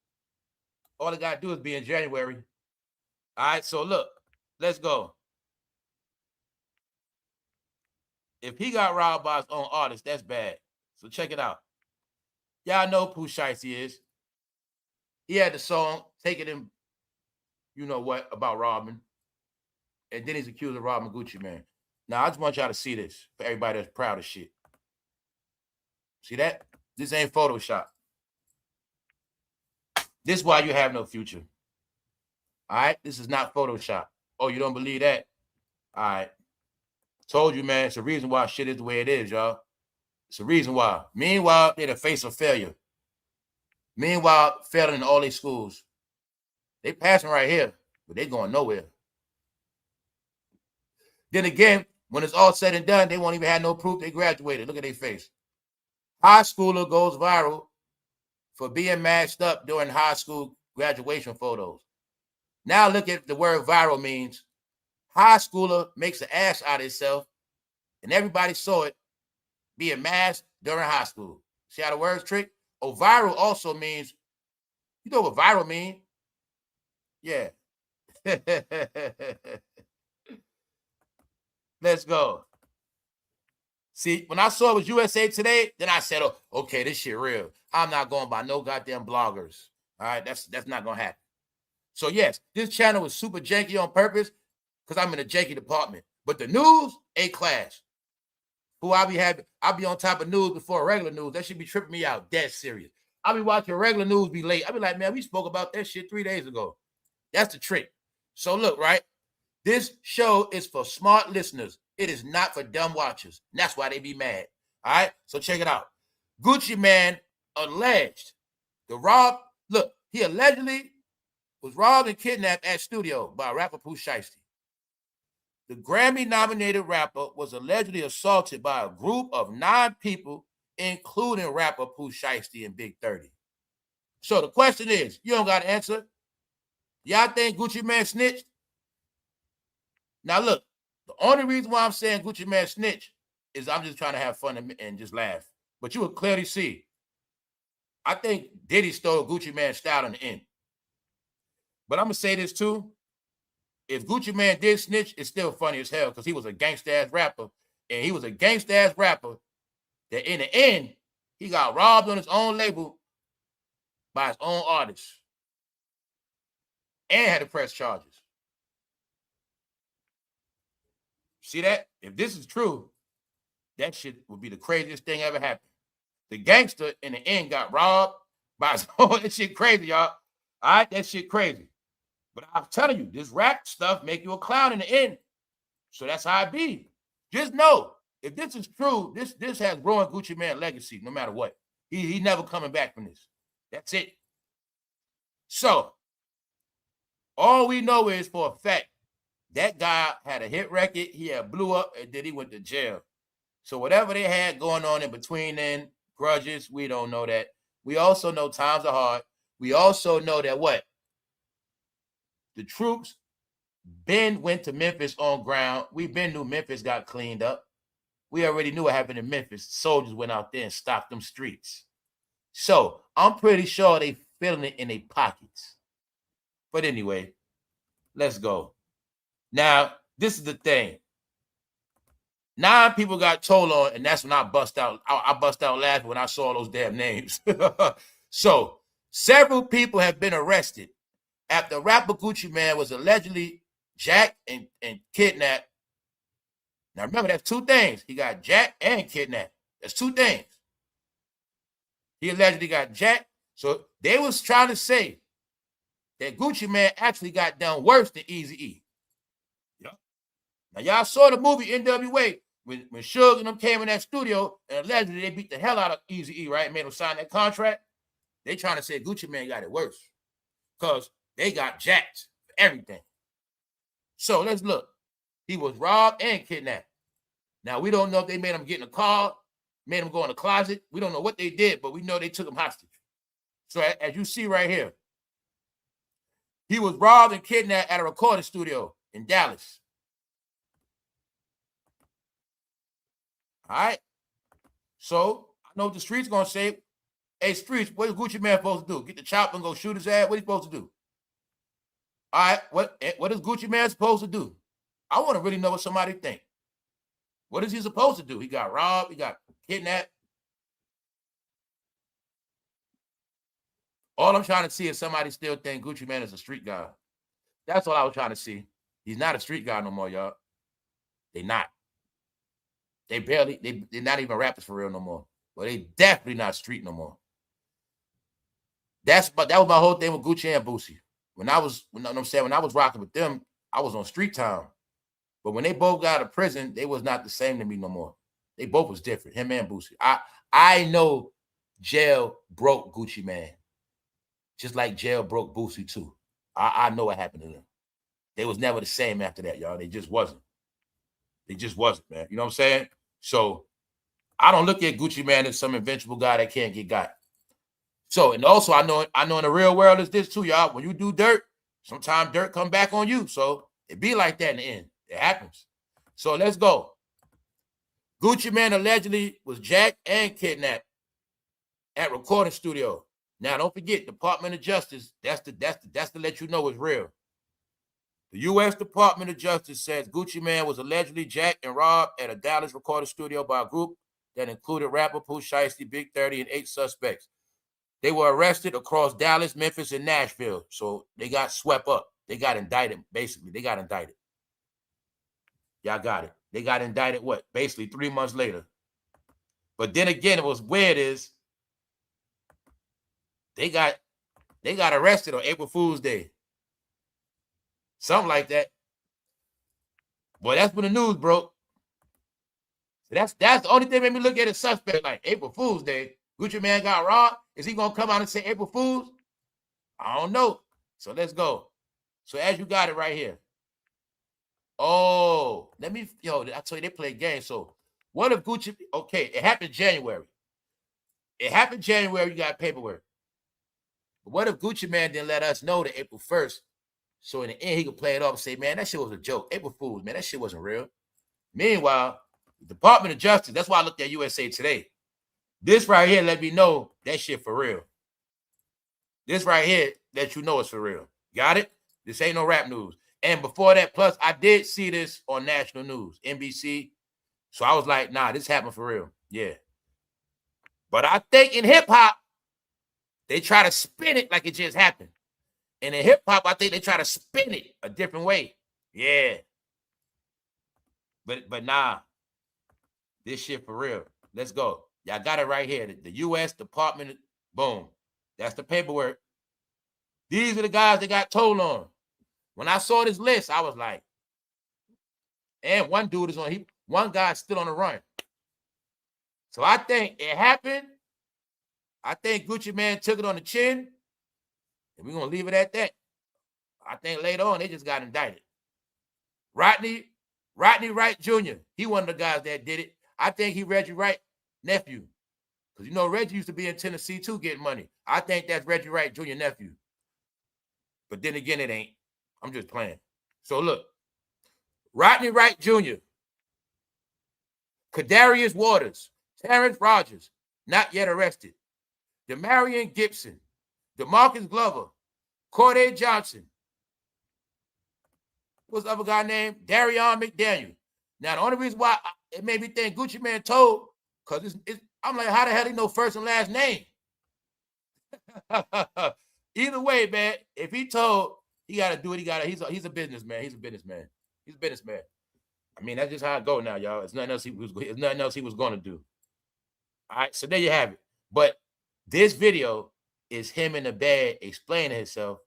All I got to do is be in January. All right, so look, let's go. If he got robbed by his own artist, that's bad. So check it out. Y'all know POOH SHIESTY is. He had the song, Taking Him, you know what, about robbing. And then he's accused of robbing Guccimane. Now, I just want y'all to see this for everybody that's proud of shit. See that? This ain't Photoshop. This is why you have no future. All right? This is not Photoshop. Oh, you don't believe that? All right. Told you, man. It's the reason why shit is the way it is, y'all. It's the reason why. Meanwhile, they're the face of failure. Meanwhile, failing in all these schools. They passing right here, but they going nowhere. Then again, when it's all said and done, they won't even have no proof they graduated. Look at their face. High schooler goes viral for being masked up during high school graduation photos. Now look at the word viral means. High schooler makes an ass out of himself, and everybody saw it being masked during high school. See how the words trick? Oh, viral also means, you know what viral means? Yeah. Let's go. See, when I saw it was USA Today, then I said, oh, okay, this shit real. I'm not going by no goddamn bloggers. All right, that's not going to happen. So, yes, this channel was super janky on purpose because I'm in the janky department. But the news, A-class. Who I'll be on top of news before regular news. That should be tripping me out. Dead serious. I'll be watching regular news be late. I'll be like, man, we spoke about that shit 3 days ago. That's the trick. So, look, right? This show is for smart listeners. It is not for dumb watchers. And that's why they be mad. All right? So check it out. Guccimane alleged he allegedly was robbed and kidnapped at studio by rapper POOH SHIESTY. The Grammy-nominated rapper was allegedly assaulted by a group of 9 people, including rapper POOH SHIESTY and Big 30. So the question is, you don't got to answer. Y'all think Guccimane snitched? Now, look, the only reason why I'm saying Guccimane snitch is I'm just trying to have fun and just laugh. But you will clearly see, I think Diddy stole Guccimane's style in the end. But I'm going to say this too. If Guccimane did snitch, it's still funny as hell because he was a gangsta-ass rapper. And he was a gangsta-ass rapper that in the end, he got robbed on his own label by his own artist and had to press charges. See that? If this is true, that shit would be the craziest thing ever happened. The gangster in the end got robbed by his own. That shit crazy, y'all. All right? That shit crazy. But I'm telling you, this rap stuff make you a clown in the end. So that's how it be. Just know, if this is true, this has ruined Guccimane legacy no matter what. He never coming back from this. That's it. So, all we know is for a fact, that guy had a hit record, he had blew up, and then he went to jail. So whatever they had going on in between then, grudges, we don't know that. We also know times are hard. We also know that what? The troops went to Memphis on ground. We knew Memphis got cleaned up. We already knew what happened in Memphis. Soldiers went out there and stopped them streets. So I'm pretty sure they feeling it in their pockets. But anyway, let's go. Now, this is the thing. 9 people got told on, and that's when I bust out. I bust out laughing when I saw those damn names. So, several people have been arrested after rapper Guccimane was allegedly jacked and kidnapped. Now, remember, that's 2 things. He got jacked and kidnapped. That's 2 things. He allegedly got jacked. So, they was trying to say that Guccimane actually got done worse than Eazy-E. Yep. Now, y'all saw the movie NWA when Suge and them came in that studio and allegedly they beat the hell out of Eazy-E, right? Made him sign that contract. They trying to say Guccimane got it worse because they got jacked for everything. So let's look. He was robbed and kidnapped. Now, we don't know if they made him get in a car, made him go in the closet. We don't know what they did, but we know they took him hostage. So as you see right here, he was robbed and kidnapped at a recording studio in Dallas. All right. So I know what the streets gonna say. Hey, streets, what is Guccimane supposed to do? Get the chopper and go shoot his ass? What he supposed to do? All right. What is Guccimane supposed to do? I want to really know what somebody think. What is he supposed to do? He got robbed. He got kidnapped. All I'm trying to see is somebody still think Guccimane is a street guy. That's all I was trying to see. He's not a street guy no more, y'all. They not. They're not even rappers for real no more. But they definitely not street no more. that was my whole thing with Gucci and Boosie. When I was rocking with them, I was on street time. But when they both got out of prison, they was not the same to me no more. They both was different, him and Boosie. I know jail broke Guccimane, just like jail broke Boosie too. I know what happened to them. They was never the same after that, y'all. They just wasn't. They just wasn't, man. You know what I'm saying? So I don't look at Guccimane as some invincible guy that can't get got. So, and also I know in the real world is this too, y'all. When you do dirt, sometimes dirt come back on you. So it be like that in the end. It happens. So let's go. Guccimane allegedly was jacked and kidnapped at recording studio. Now, don't forget, Department of Justice, that's to let you know it's real. The U.S. Department of Justice says Guccimane was allegedly jacked and robbed at a Dallas recording studio by a group that included rapper POOH, SHIESTY, Big 30, and 8 suspects. They were arrested across Dallas, Memphis, and Nashville. So they got swept up. They got indicted, basically. They got indicted. Y'all got it. They got indicted, what? Basically 3 months later. But then again, it was weird is they got arrested on April Fool's Day. Something like that. Boy, that's when the news broke. That's the only thing that made me look at a suspect like April Fool's Day. Guccimane got robbed. Is he gonna come out and say April Fools? I don't know. So let's go. So as you got it right here. Oh, I told you they play games. So what if Gucci? Okay, it happened January. You got paperwork. But what if Guccimane didn't let us know that April 1st? So in the end, he could play it off and say, man, that shit was a joke. April Fools, man, that shit wasn't real. Meanwhile, the Department of Justice, that's why I looked at USA Today. This right here let me know that shit for real. This right here let you know it's for real. Got it? This ain't no rap news. And before that, plus I did see this on national news, NBC. So I was like, nah, this happened for real. Yeah. But I think in hip hop, they try to spin it like it just happened. And in hip hop, I think they try to spin it a different way. Yeah. But nah, this shit for real. Let's go. Y'all got it right here. The U.S. Department, boom. That's the paperwork. These are the guys that got told on. When I saw this list, I was like, and one dude is on, one guy's still on the run. So I think it happened. I think Guccimane took it on the chin, and we're going to leave it at that. I think later on, they just got indicted. Rodney Wright Jr., he one of the guys that did it. I think he Reggie Wright nephew. Because you know Reggie used to be in Tennessee too getting money. I think that's Reggie Wright Jr. nephew. But then again, it ain't. I'm just playing. So look, Rodney Wright Jr., Kadarius Waters, Terrence Rogers, not yet arrested. Demarion Gibson, DeMarcus Glover, Corday Johnson. What's the other guy named? Darion McDaniel. Now, the only reason why it made me think Guccimane told, because I'm like, how the hell he know first and last name? Either way, man, if he told, he got to do it. He's a businessman. He's a businessman. I mean, that's just how it go now, y'all. It's nothing else he was going to do. All right, so there you have it. But this video is him in the bed explaining himself.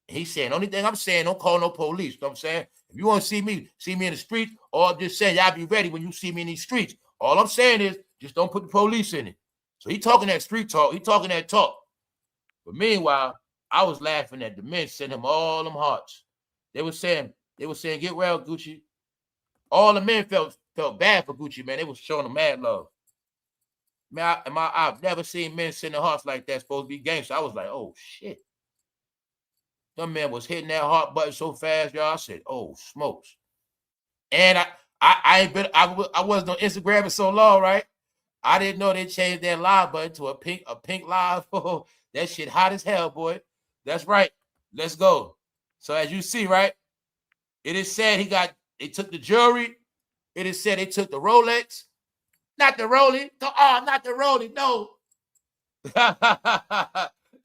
He's saying, only thing I'm saying, don't call no police. You know what I'm saying? If you want to see me in the streets, or I'm just saying, y'all be ready when you see me in these streets. All I'm saying is, just don't put the police in it. So he talking that street talk. He talking that talk. But meanwhile, I was laughing at the men sending him all them hearts. They were saying, get well, Gucci. All the men felt bad for Gucci, man. They was showing him mad love. Man, I've never seen men sending hearts like that. Supposed to be gangster. I was like, oh shit. Them man was hitting that heart button so fast, y'all. I said, oh smokes. And I wasn't on Instagram for so long, right? I didn't know they changed that live button to a pink live. That shit hot as hell, boy. That's right. Let's go. So as you see, right? It is said they took the jewelry. It is said they took the Rolex. Not the Rollie. Not the Rollie. No.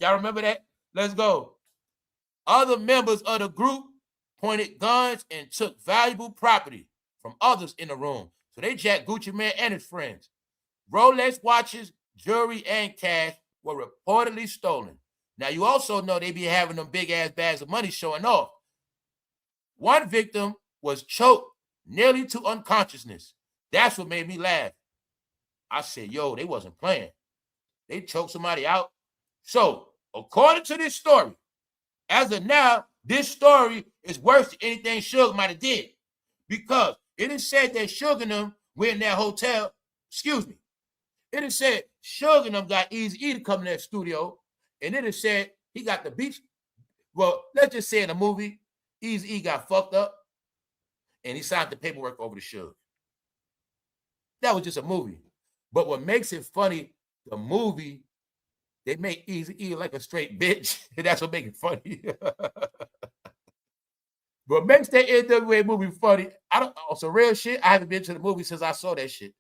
Y'all remember that? Let's go. Other members of the group pointed guns and took valuable property from others in the room. So they jacked Guccimane and his friends. Rolex watches, jewelry, and cash were reportedly stolen. Now, you also know they be having them big-ass bags of money showing off. One victim was choked nearly to unconsciousness. That's what made me laugh. I said, yo, they wasn't playing. They choked somebody out. So, according to this story, as of now, this story is worse than anything Suge might have did. Because it is said that Suge and them went in that hotel. Excuse me. It is said Suge and them got Eazy-E to come in that studio. And it is said he got the beach. Well, let's just say in the movie, Eazy-E got fucked up and he signed the paperwork over to Suge. That was just a movie. But what makes it funny, the movie, they make Eazy-E like a straight bitch. And that's what makes it funny. What makes that NWA movie funny, some real shit, I haven't been to the movie since I saw that shit.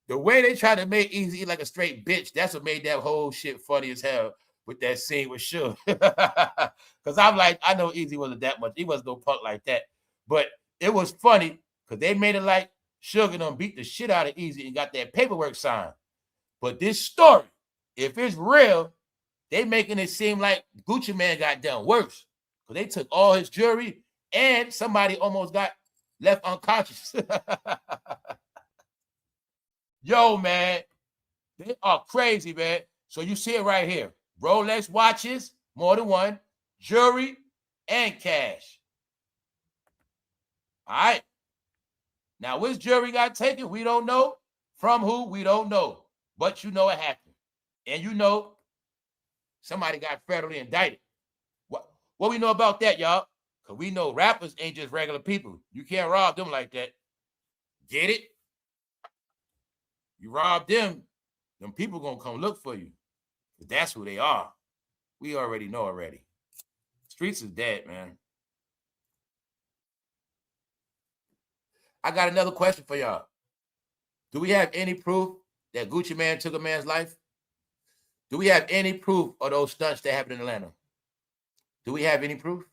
The way they try to make Eazy-E like a straight bitch, that's what made that whole shit funny as hell with that scene with Suge. Because I'm like, I know Eazy wasn't that much. He wasn't no punk like that. But it was funny because they made it like Suge and them beat the shit out of Eazy and got that paperwork signed. But this story, if it's real, they making it seem like Guccimane got done worse. Because they took all his jewelry and somebody almost got left unconscious. Yo, man, they are crazy, man. So you see it right here. Rolex watches, more than one, jewelry, and cash. All right. Now, which jewelry got taken? We don't know. From who? We don't know. But you know it happened. And you know somebody got federally indicted. What we know about that, y'all? Because we know rappers ain't just regular people. You can't rob them like that. Get it? You rob them people going to come look for you. But that's who they are. We already know already. Streets is dead, man. I got another question for y'all. Do we have any proof that Guccimane took a man's life? Do we have any proof of those stunts that happened in Atlanta? Do we have any proof?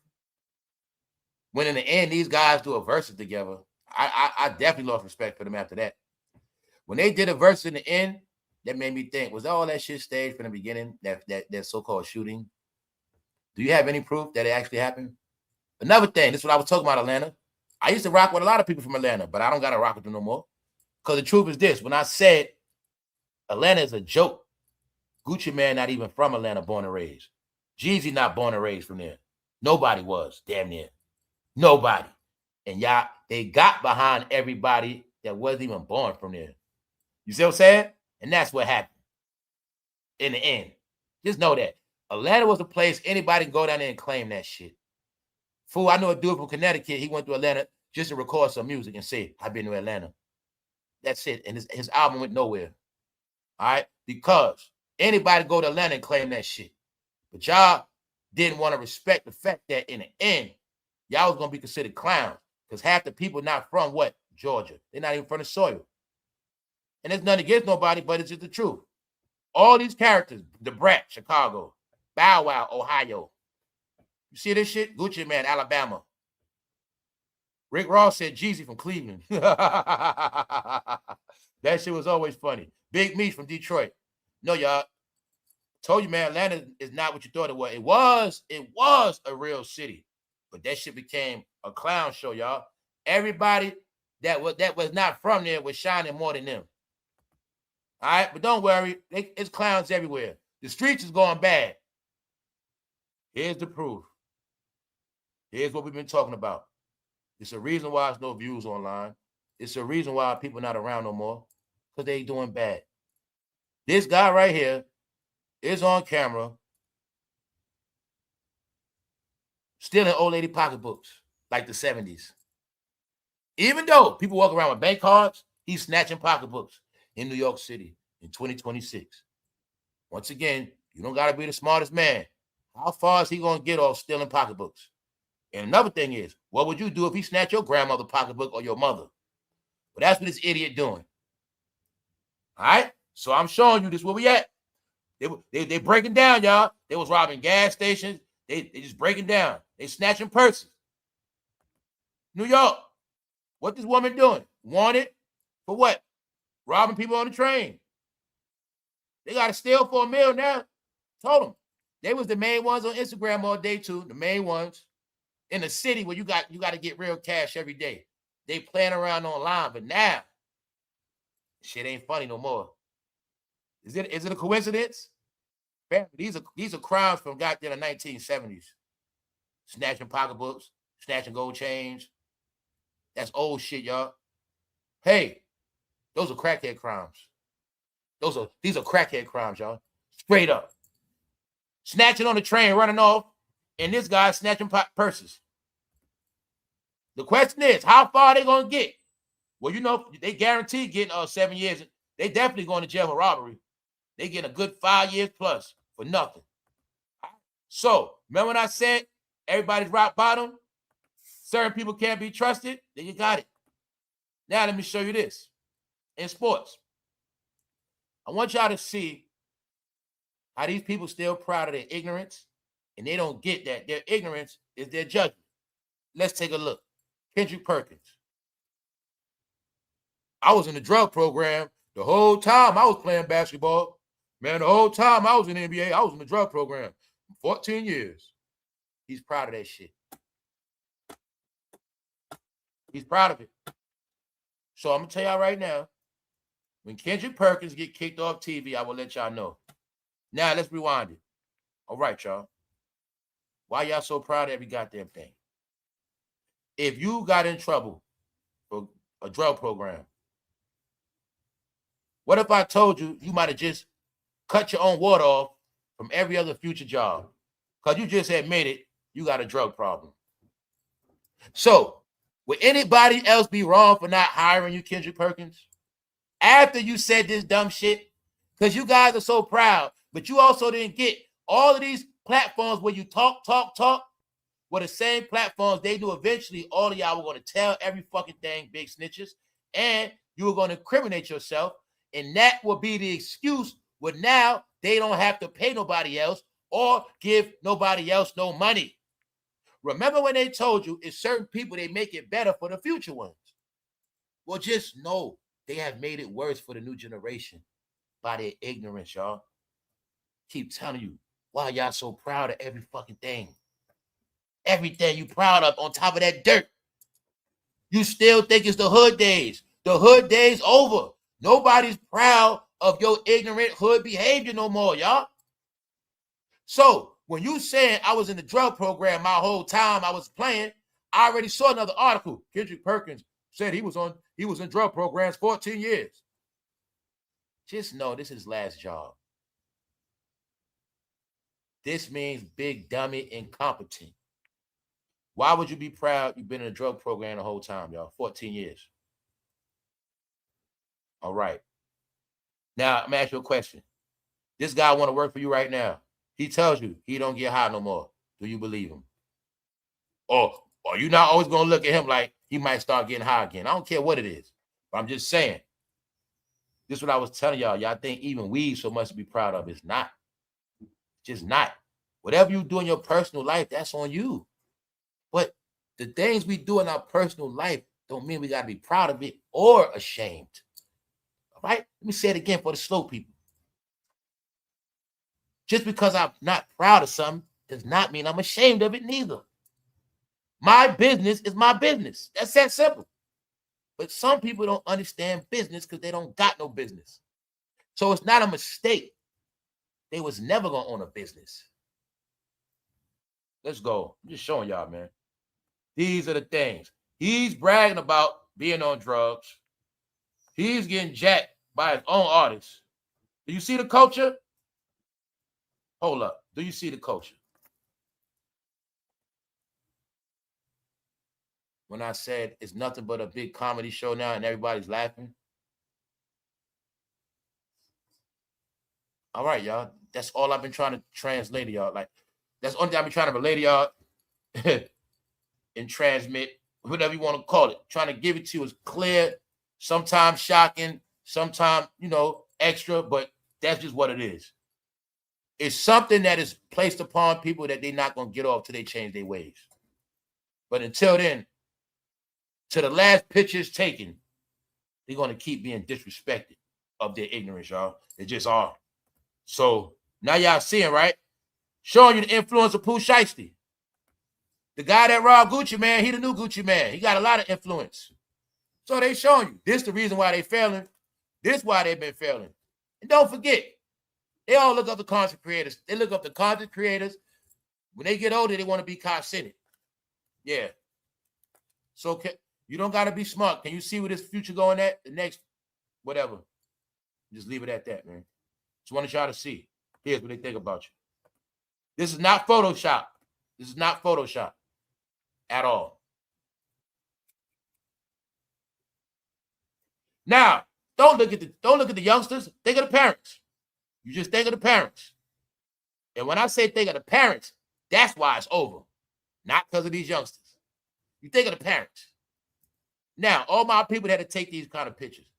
When in the end, these guys do a versus together, I definitely lost respect for them after that. When they did a verse in the end, that made me think, was all that shit staged from the beginning, that so-called shooting? Do you have any proof that it actually happened? Another thing, this is what I was talking about Atlanta. I used to rock with a lot of people from Atlanta, but I don't got to rock with them no more. Because the truth is this, when I said Atlanta is a joke, Guccimane not even from Atlanta, born and raised. Jeezy not born and raised from there. Nobody was, damn near. Nobody. And y'all, they got behind everybody that wasn't even born from there. You see what I'm saying? And that's what happened in the end. Just know that. Atlanta was a place anybody can go down there and claim that shit. Fool, I know a dude from Connecticut. He went to Atlanta just to record some music and say, I've been to Atlanta. That's it. And his album went nowhere. All right? Because anybody go to Atlanta and claim that shit. But y'all didn't want to respect the fact that in the end, y'all was going to be considered clowns. Because half the people not from what? Georgia. They're not even from the soil. And there's nothing against nobody, but it's just the truth. All these characters, the Brat, Chicago, Bow Wow, Ohio. You see this shit? Guccimane, Alabama. Rickross said Jeezy from Cleveland. That shit was always funny. Big Meech from Detroit. No, y'all. Told you, man, Atlanta is not what you thought it was. It was a real city. But that shit became a clown show, y'all. Everybody that was not from there was shining more than them. All right, but don't worry. It's clowns everywhere. The streets is going bad. Here's the proof. Here's what we've been talking about. It's a reason why there's no views online. It's a reason why people not around no more. Because they doing bad. This guy right here is on camera stealing old lady pocketbooks like the 70s. Even though people walk around with bank cards, he's snatching pocketbooks in New York City in 2026. Once again, you don't got to be the smartest man. How far is he going to get off stealing pocketbooks? And another thing is, what would you do if he snatched your grandmother's pocketbook or your mother? But that's what this idiot doing. All right? So I'm showing you this where we at. They breaking down, y'all. They was robbing gas stations. They just breaking down. They snatching purses. New York. What this woman doing? Wanted for what? Robbing people on the train. They got to steal for a meal now. Told them. They was the main ones on Instagram all day too. The main ones in the city where you got to get real cash every day. They playing around online, but now shit ain't funny no more. Is it a coincidence? These are crimes from goddamn the 1970s. Snatching pocketbooks, snatching gold chains. That's old shit, y'all. Hey, those are crackhead crimes. These are crackhead crimes, y'all. Straight up. Snatching on the train, running off, and this guy snatching purses. The question is, how far are they going to get? Well, you know, they guarantee getting 7 years. They definitely going to jail for robbery. They getting a good 5 years plus for nothing. So, remember when I said everybody's rock bottom? Certain people can't be trusted? Then you got it. Now, let me show you this. In sports, I want y'all to see how these people still proud of their ignorance, and they don't get that their ignorance is their judgment. Let's take a look. Kendrick Perkins. I was in the drug program the whole time I was playing basketball. Man, the whole time I was in the NBA, I was in the drug program. 14 years. He's proud of that shit. He's proud of it. So I'm going to tell y'all right now, when Kendrick Perkins get kicked off TV, I will let y'all know. Now, let's rewind it. All right, y'all. Why y'all so proud of every goddamn thing? If you got in trouble for a drug program, what if I told you you might have just cut your own water off from every other future job because you just admitted you got a drug problem? So, would anybody else be wrong for not hiring you, Kendrick Perkins? After you said this dumb shit? Because you guys are so proud, but you also didn't get all of these platforms where you talk, were the same platforms they knew eventually all of y'all were going to tell every fucking thing, big snitches, and you were going to incriminate yourself, and that will be the excuse where now they don't have to pay nobody else or give nobody else no money. Remember when they told you it's certain people, they make it better for the future ones? Well, just know they have made it worse for the new generation by their ignorance, y'all. Keep telling you, why y'all so proud of every fucking thing? Everything you proud of on top of that dirt. You still think it's the hood days. The hood days over. Nobody's proud of your ignorant hood behavior no more, y'all. So when you saying I was in the drug program my whole time I was playing, I already saw another article. Kendrick Perkins said he was in drug programs 14 years. Just know this is his last job. This means big dummy incompetent. Why would you be proud you've been in a drug program the whole time, y'all? 14 years. All right. Now, I'm going to ask you a question. This guy want to work for you right now. He tells you he don't get high no more. Do you believe him? Or are you not always going to look at him like he might start getting high again? I don't care what it is. But I'm just saying. This is what I was telling y'all. Y'all think even weed so much to be proud of. It's not. Just not. Whatever you do in your personal life, that's on you. But the things we do in our personal life don't mean we got to be proud of it or ashamed. All right? Let me say it again for the slow people. Just because I'm not proud of something does not mean I'm ashamed of it neither. My business is my business. That's that simple. But some people don't understand business because they don't got no business. So it's not a mistake. They was never going to own a business. Let's go. I'm just showing y'all, man. These are the things. He's bragging about being on drugs. He's getting jacked by his own artists. Do you see the culture? Hold up. Do you see the culture? When I said it's nothing but a big comedy show now and everybody's laughing. All right, y'all. That's all I've been trying to translate to y'all. Like, that's the only thing I've been trying to relate to y'all and transmit, whatever you want to call it. Trying to give it to you as clear, sometimes shocking, sometimes, extra, but that's just what it is. It's something that is placed upon people that they're not going to get off till they change their ways. But until then, till the last picture is taken, they're going to keep being disrespected of their ignorance, y'all. They just are. So now y'all seeing, right? Showing you the influence of POOH SHIESTY. The guy that robbed Guccimane, he the new Guccimane. He got a lot of influence. So they showing you. This the reason why they failing. This why they've been failing. And don't forget, they all look up the content creators. They look up the content creators. When they get older, they want to be cop-centered. Yeah. So you don't got to be smart. Can you see where this future going at? The next, whatever. Just leave it at that, man. Just want y'all to see. Here's what they think about you. This is not Photoshop. This is not Photoshop at all. Now, don't look at the youngsters. Think of the parents. You just think of the parents. And when I say think of the parents, that's why it's over. Not because of these youngsters. You think of the parents. Now, all my people had to take these kind of pictures.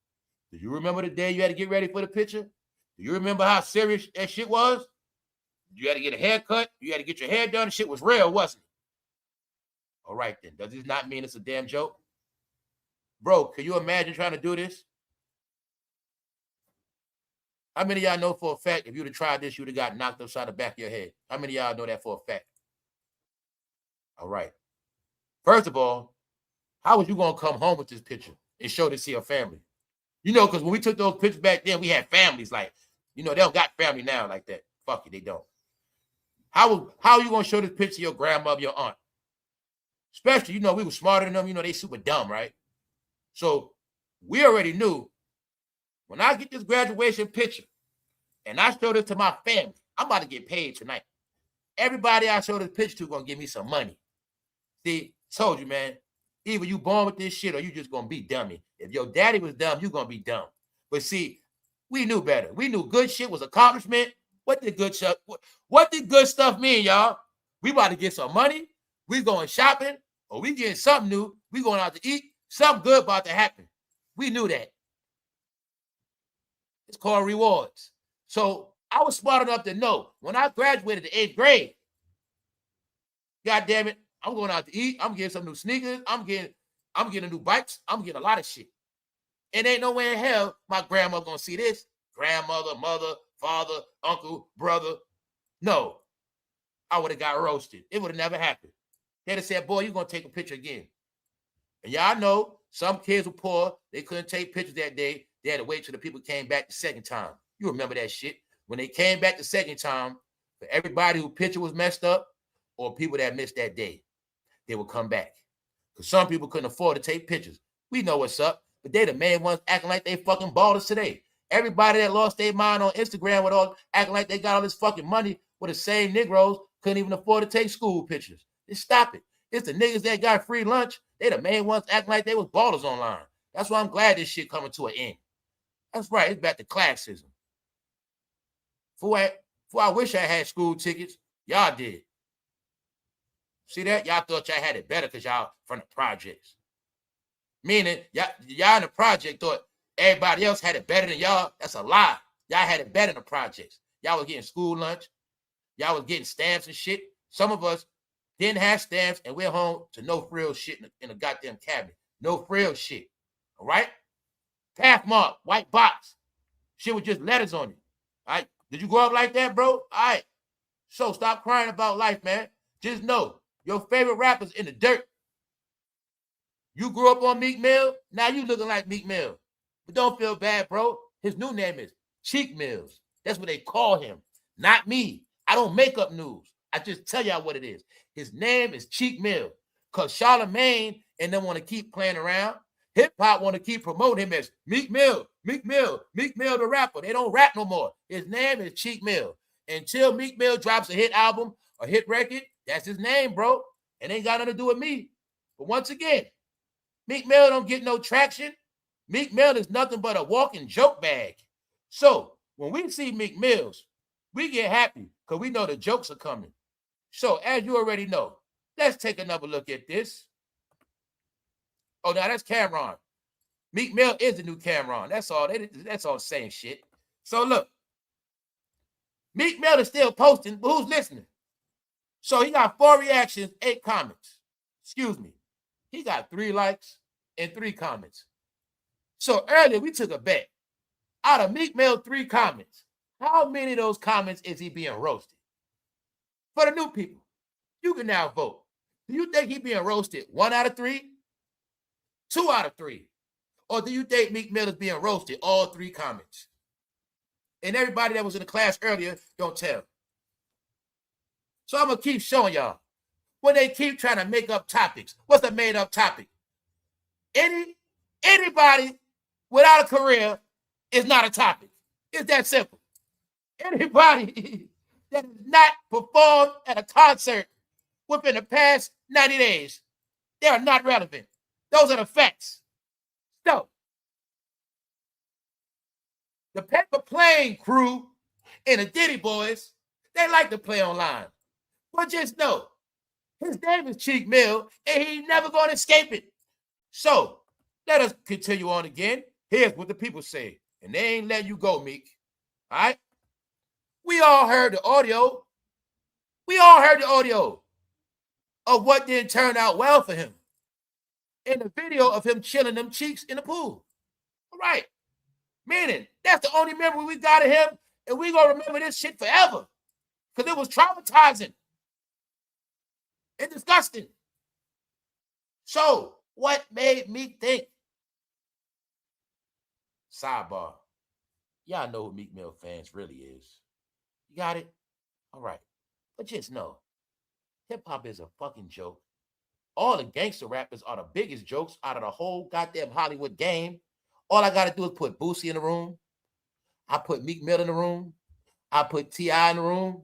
Do you remember the day you had to get ready for the picture? Do you remember how serious that shit was? You had to get a haircut. You had to get your hair done. The shit was real, wasn't it? All right, then. Does this not mean it's a damn joke? Bro, can you imagine trying to do this? How many of y'all know for a fact if you would have tried this, you would have got knocked upside the back of your head? How many of y'all know that for a fact? All right. First of all, how was you going to come home with this picture and show this to your family? You know, because when we took those pictures back then, we had families. Like, you know, they don't got family now like that. Fuck you, they don't. How are you going to show this picture to your grandmother, your aunt? Especially, you know, we were smarter than them. You know, they super dumb, right? So we already knew when I get this graduation picture and I show this to my family, I'm about to get paid tonight. Everybody I show this picture to going to give me some money. See, told you, man. Either you born with this shit or you just going to be dummy. If your daddy was dumb, you going to be dumb. But see, we knew better. We knew good shit was accomplishment. What did good stuff mean, y'all? We about to get some money. We going shopping or we getting something new. We going out to eat. Something good about to happen. We knew that. It's called rewards. So I was smart enough to know when I graduated the 8th grade, God damn it, I'm going out to eat. I'm getting some new sneakers. I'm getting new bikes. I'm getting a lot of shit. And ain't no way in hell my grandma gonna see this. Grandmother, mother, father, uncle, brother. No. I would have got roasted. It would have never happened. They'd have said, boy, you're gonna take a picture again. And y'all know some kids were poor. They couldn't take pictures that day. They had to wait till the people came back the second time. You remember that shit. When they came back the second time, for everybody whose picture was messed up or people that missed that day, they would come back. Because some people couldn't afford to take pictures. We know what's up, but they the main ones acting like they fucking ballers today. Everybody that lost their mind on Instagram with all acting like they got all this fucking money with the same Negroes couldn't even afford to take school pictures. Just stop it. It's the niggas that got free lunch. They the main ones acting like they was ballers online. That's why I'm glad this shit coming to an end. That's right. It's back to classism. For I wish I had school tickets. Y'all did. See that? Y'all thought y'all had it better because y'all from the projects. Meaning, y'all in the project thought everybody else had it better than y'all. That's a lie. Y'all had it better in the projects. Y'all was getting school lunch. Y'all was getting stamps and shit. Some of us didn't have stamps and we're home to no frill shit in a goddamn cabinet. No frill shit. All right? Pathmark, white box. Shit with just letters on it. All right? Did you grow up like that, bro? All right. So stop crying about life, man. Just know your favorite rapper's in the dirt. You grew up on Meek Mill. Now you looking like Meek Mill. But don't feel bad, bro. His new name is Cheek Mills. That's what they call him. Not me. I don't make up news. I just tell y'all what it is. His name is Cheek Mill. Because Charlamagne and them want to keep playing around. Hip-hop want to keep promoting him as Meek Mill, Meek Mill, Meek Mill the rapper. They don't rap no more. His name is Cheek Mill. Until Meek Mill drops a hit album, a hit record, that's his name, bro. It ain't got nothing to do with me. But once again, Meek Mill don't get no traction. Meek Mill is nothing but a walking joke bag. So when we see Meek Mills, we get happy because we know the jokes are coming. So as you already know, let's take another look at this. Oh, now that's Cameron. Meek Mill is the new Cameron. That's all. That's all the same shit. So look, Meek Mill is still posting, but who's listening? So he got 4 reactions, 8 comments. Excuse me. He got 3 likes and 3 comments. So earlier we took a bet. Out of Meek Mill 3 comments, how many of those comments is he being roasted? For the new people, you can now vote. Do you think he being roasted 1 out of 3? 2 out of 3? Or do you think Meek Mill is being roasted all 3 comments? And everybody that was in the class earlier, don't tell. So I'm going to keep showing y'all. When they keep trying to make up topics, what's a made up topic? Anybody without a career is not a topic. It's that simple. Anybody that has not performed at a concert within the past 90 days, they are not relevant. Those are the facts. So, the Paper Plane crew and the Diddy boys, they like to play online. But just know, his name is Cheek Mill, and he's never going to escape it. So, let us continue on again. Here's what the people say. And they ain't letting you go, Meek. All right? We all heard the audio. We all heard the audio of what didn't turn out well for him. In the video of him chilling them cheeks in the pool. All right. Meaning, that's the only memory we got of him, and we going to remember this shit forever. Because it was traumatizing and disgusting. So, what made me think? Sidebar. Y'all know who Meek Mill fans really is. You got it? All right. But just know, hip-hop is a fucking joke. All the gangster rappers are the biggest jokes out of the whole goddamn Hollywood game. All I got to do is put Boosie in the room. I put Meek Mill in the room. I put T.I. in the room.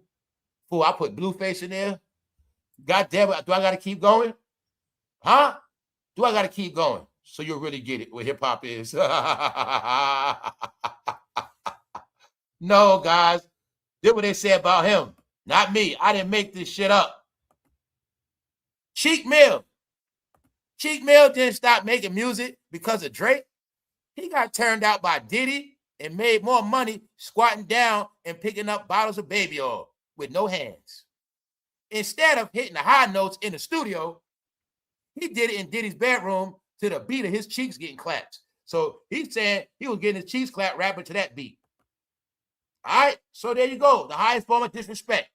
Fool, I put Blueface in there. God damn it, do I got to keep going? Huh? Do I got to keep going? So you'll really get it, what hip-hop is. No, guys. Did what they say about him. Not me. I didn't make this shit up. Cheek Mill. Cheek Mill didn't stop making music because of Drake. He got turned out by Diddy and made more money squatting down and picking up bottles of baby oil with no hands. Instead of hitting the high notes in the studio, he did it in Diddy's bedroom to the beat of his cheeks getting clapped. So he's saying he was getting his cheeks clapped rapping to that beat. All right, so there you go. The highest form of disrespect.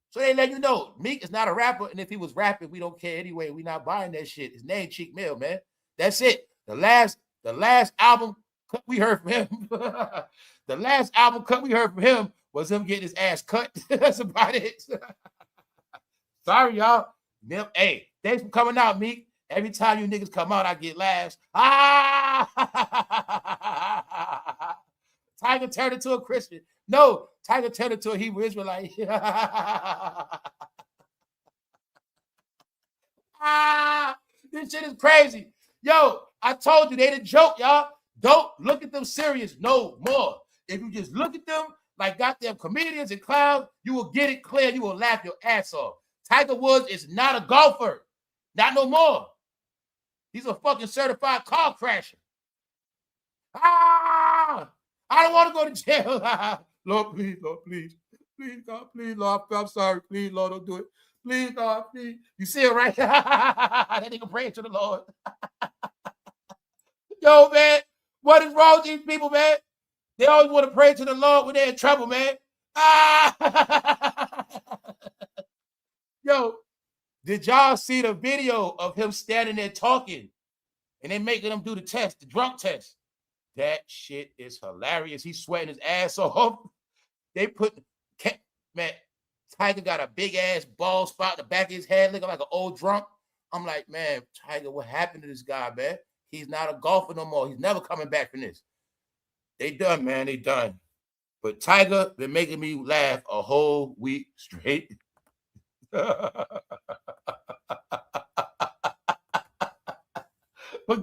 So they let you know, Meek is not a rapper, and if he was rapping, we don't care anyway. We not buying that shit. His name Cheek Mill, man. That's it. The last album cut we heard from him. The last album cut we heard from him was him getting his ass cut. That's about it. Sorry, y'all. Hey, thanks for coming out, Meek. Every time you niggas come out, I get laughs. Tiger turned into a Christian. No, Tiger turned into a Hebrew Israelite. This shit is crazy. Yo, I told you they the joke, y'all. Don't look at them serious no more. If you just look at them like goddamn comedians and clowns, you will get it clear. You will laugh your ass off. Tiger Woods is not a golfer. Not no more. He's a fucking certified car crasher. I don't want to go to jail. Lord, please, Lord, please. Please, God, please, Lord. I'm sorry. Please, Lord, don't do it. Please, God, please. You see it, right? That nigga praying to the Lord. Yo, man, what is wrong with these people, man? They always want to pray to the Lord when they're in trouble, man. Yo, did y'all see the video of him standing there talking and they making him do the test, the drunk test? That shit is hilarious. He's sweating his ass off. They put, man, Tiger got a big ass bald spot in the back of his head, looking like an old drunk. I'm like, man, Tiger, what happened to this guy, man? He's not a golfer no more. He's never coming back from this. They done, man. They done. But Tiger been making me laugh a whole week straight. But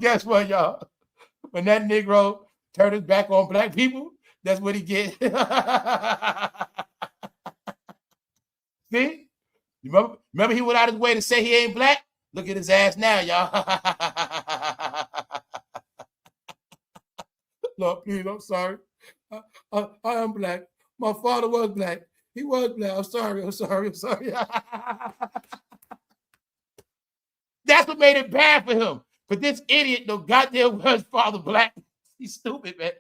guess what, y'all? When that Negro turned his back on black people, that's what he get. See? You remember he went out his way to say he ain't black? Look at his ass now, y'all. Lord, please, I'm sorry. I am black. My father was black. He was black. I'm sorry. That's what made it bad for him. But this idiot, no goddamn well his father black. He's stupid, man.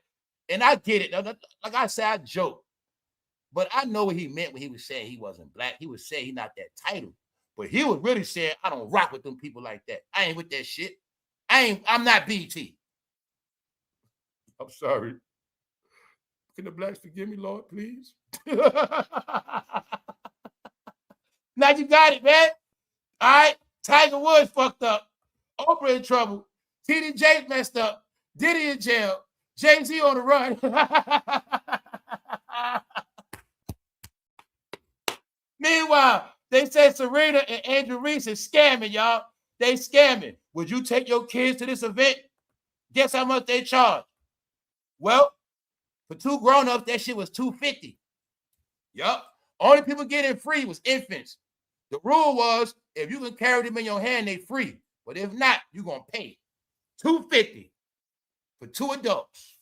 And I get it. Like I said, I joke. But I know what he meant when he was saying he wasn't black. He was saying he's not that title. But he was really saying, I don't rock with them people like that. I ain't with that shit. I'm not BT. I'm sorry. Can the blacks forgive me, Lord, please? Now you got it, man. All right. Tiger Woods fucked up. Oprah in trouble. TD Jakes messed up. Diddy in jail. Jay-Z on the run. Meanwhile, they say Serena and Andrew Reese is scamming, y'all. They scamming. Would you take your kids to this event? Guess how much they charge? Well, for 2 grown-ups, that shit was $250. Yup. Only people getting free was infants. The rule was, if you can carry them in your hand, they free. But if not, you're going to pay $250 for 2 adults.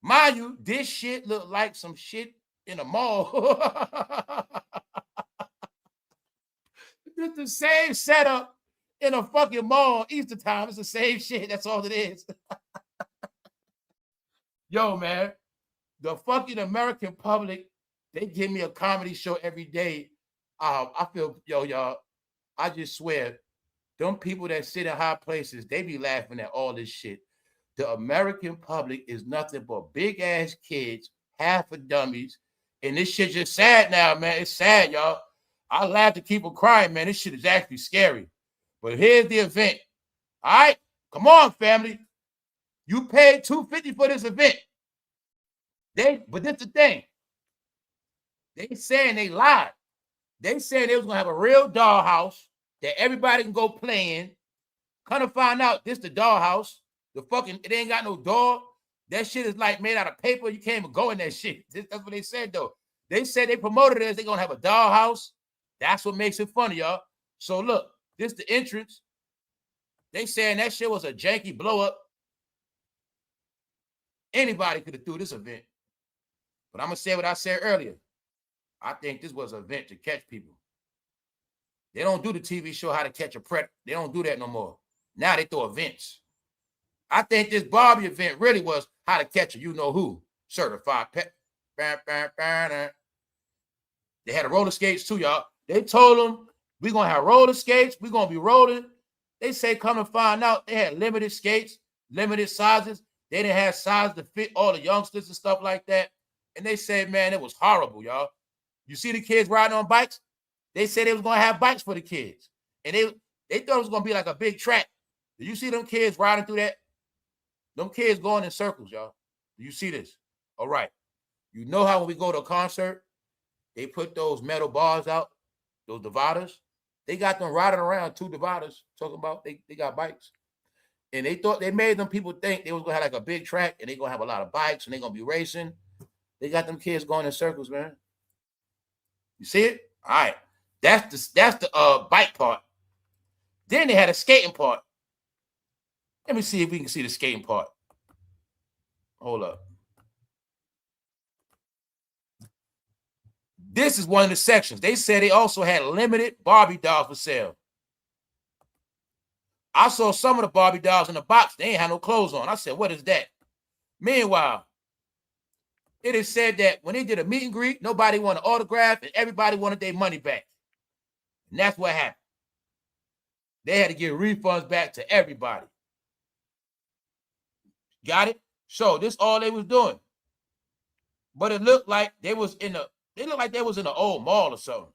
Mind you, this shit looked like some shit in a mall. It's the same setup in a fucking mall Easter time. It's the same shit. That's all it is. Yo, man, the fucking American public, they give me a comedy show every day. I feel, y'all, I just swear, them people that sit in high places, they be laughing at all this shit. The American public is nothing but big ass kids, half of dummies, and this shit just sad now, man. It's sad, y'all. I laugh to keep them crying, man. This shit is actually scary. But here's the event. All right, come on, family. You paid $250 for this event. But that's the thing. They saying they lied. They said they was gonna have a real dollhouse that everybody can go play in. Kind of find out this the dollhouse. The fucking, it ain't got no door. That shit is like made out of paper. You can't even go in that shit. That's what they said though. They said they promoted it as they gonna have a dollhouse. That's what makes it funny, y'all. So look, this the entrance. They saying that shit was a janky blow up. Anybody could have threw this event. But I'm gonna say what I said earlier. I think this was an event to catch people. They don't do the TV show How to Catch a Predator. They don't do that no more. Now they throw events. I think this Barbie event really was How to Catch a you-know-who. Certified pet. They had a roller skates too, y'all. They told them, we're going to have roller skates. We're going to be rolling. They say, come and find out. They had limited skates, limited sizes. They didn't have sizes to fit all the youngsters and stuff like that. And they said, man, it was horrible, y'all. You see the kids riding on bikes? They said they was going to have bikes for the kids. And they thought it was going to be like a big track. Do you see them kids riding through that? Them kids going in circles, y'all. Do you see this? All right. You know how when we go to a concert, they put those metal bars out, those dividers. They got them riding around, 2 dividers, talking about they got bikes. And they thought they made them people think they was going to have like a big track and they going to have a lot of bikes and they going to be racing. They got them kids going in circles, man. You see it? All right. That's the bike part. Then they had a skating part. Let me see if we can see the skating part. Hold up. This is one of the sections. They said they also had limited Barbie dolls for sale. I saw some of the Barbie dolls in the box. They ain't had no clothes on. I said, what is that? Meanwhile, it is said that when they did a meet and greet, nobody wanted an autograph and everybody wanted their money back. And that's what happened. They had to give refunds back to everybody. Got it? So this all they was doing. But it looked like they was in an old mall or something.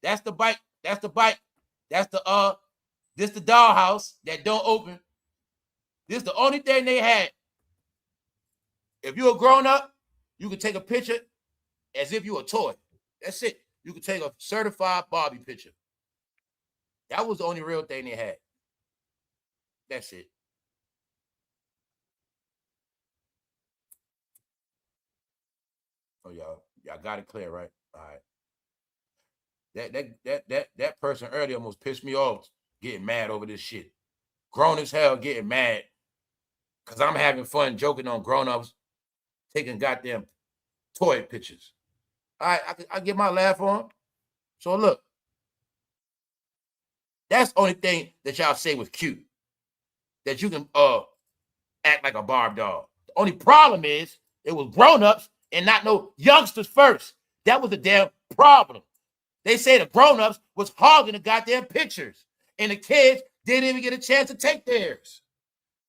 That's the bike. That's the bike. That's the this the dollhouse that don't open. This the only thing they had. If you're a grown up, you can take a picture as if you're a toy. That's it. You can take a certified Barbie picture. That was the only real thing they had. That's it. Oh, y'all got it clear, right? All right. That person earlier almost pissed me off getting mad over this shit. Grown as hell getting mad because I'm having fun joking on grown-ups taking goddamn toy pictures. All right, I get my laugh on. So look, that's the only thing that y'all say was cute. That you can act like a Barb doll. The only problem is it was grown-ups and not no youngsters first. That was the damn problem. They say the grown-ups was hogging the goddamn pictures, and the kids didn't even get a chance to take theirs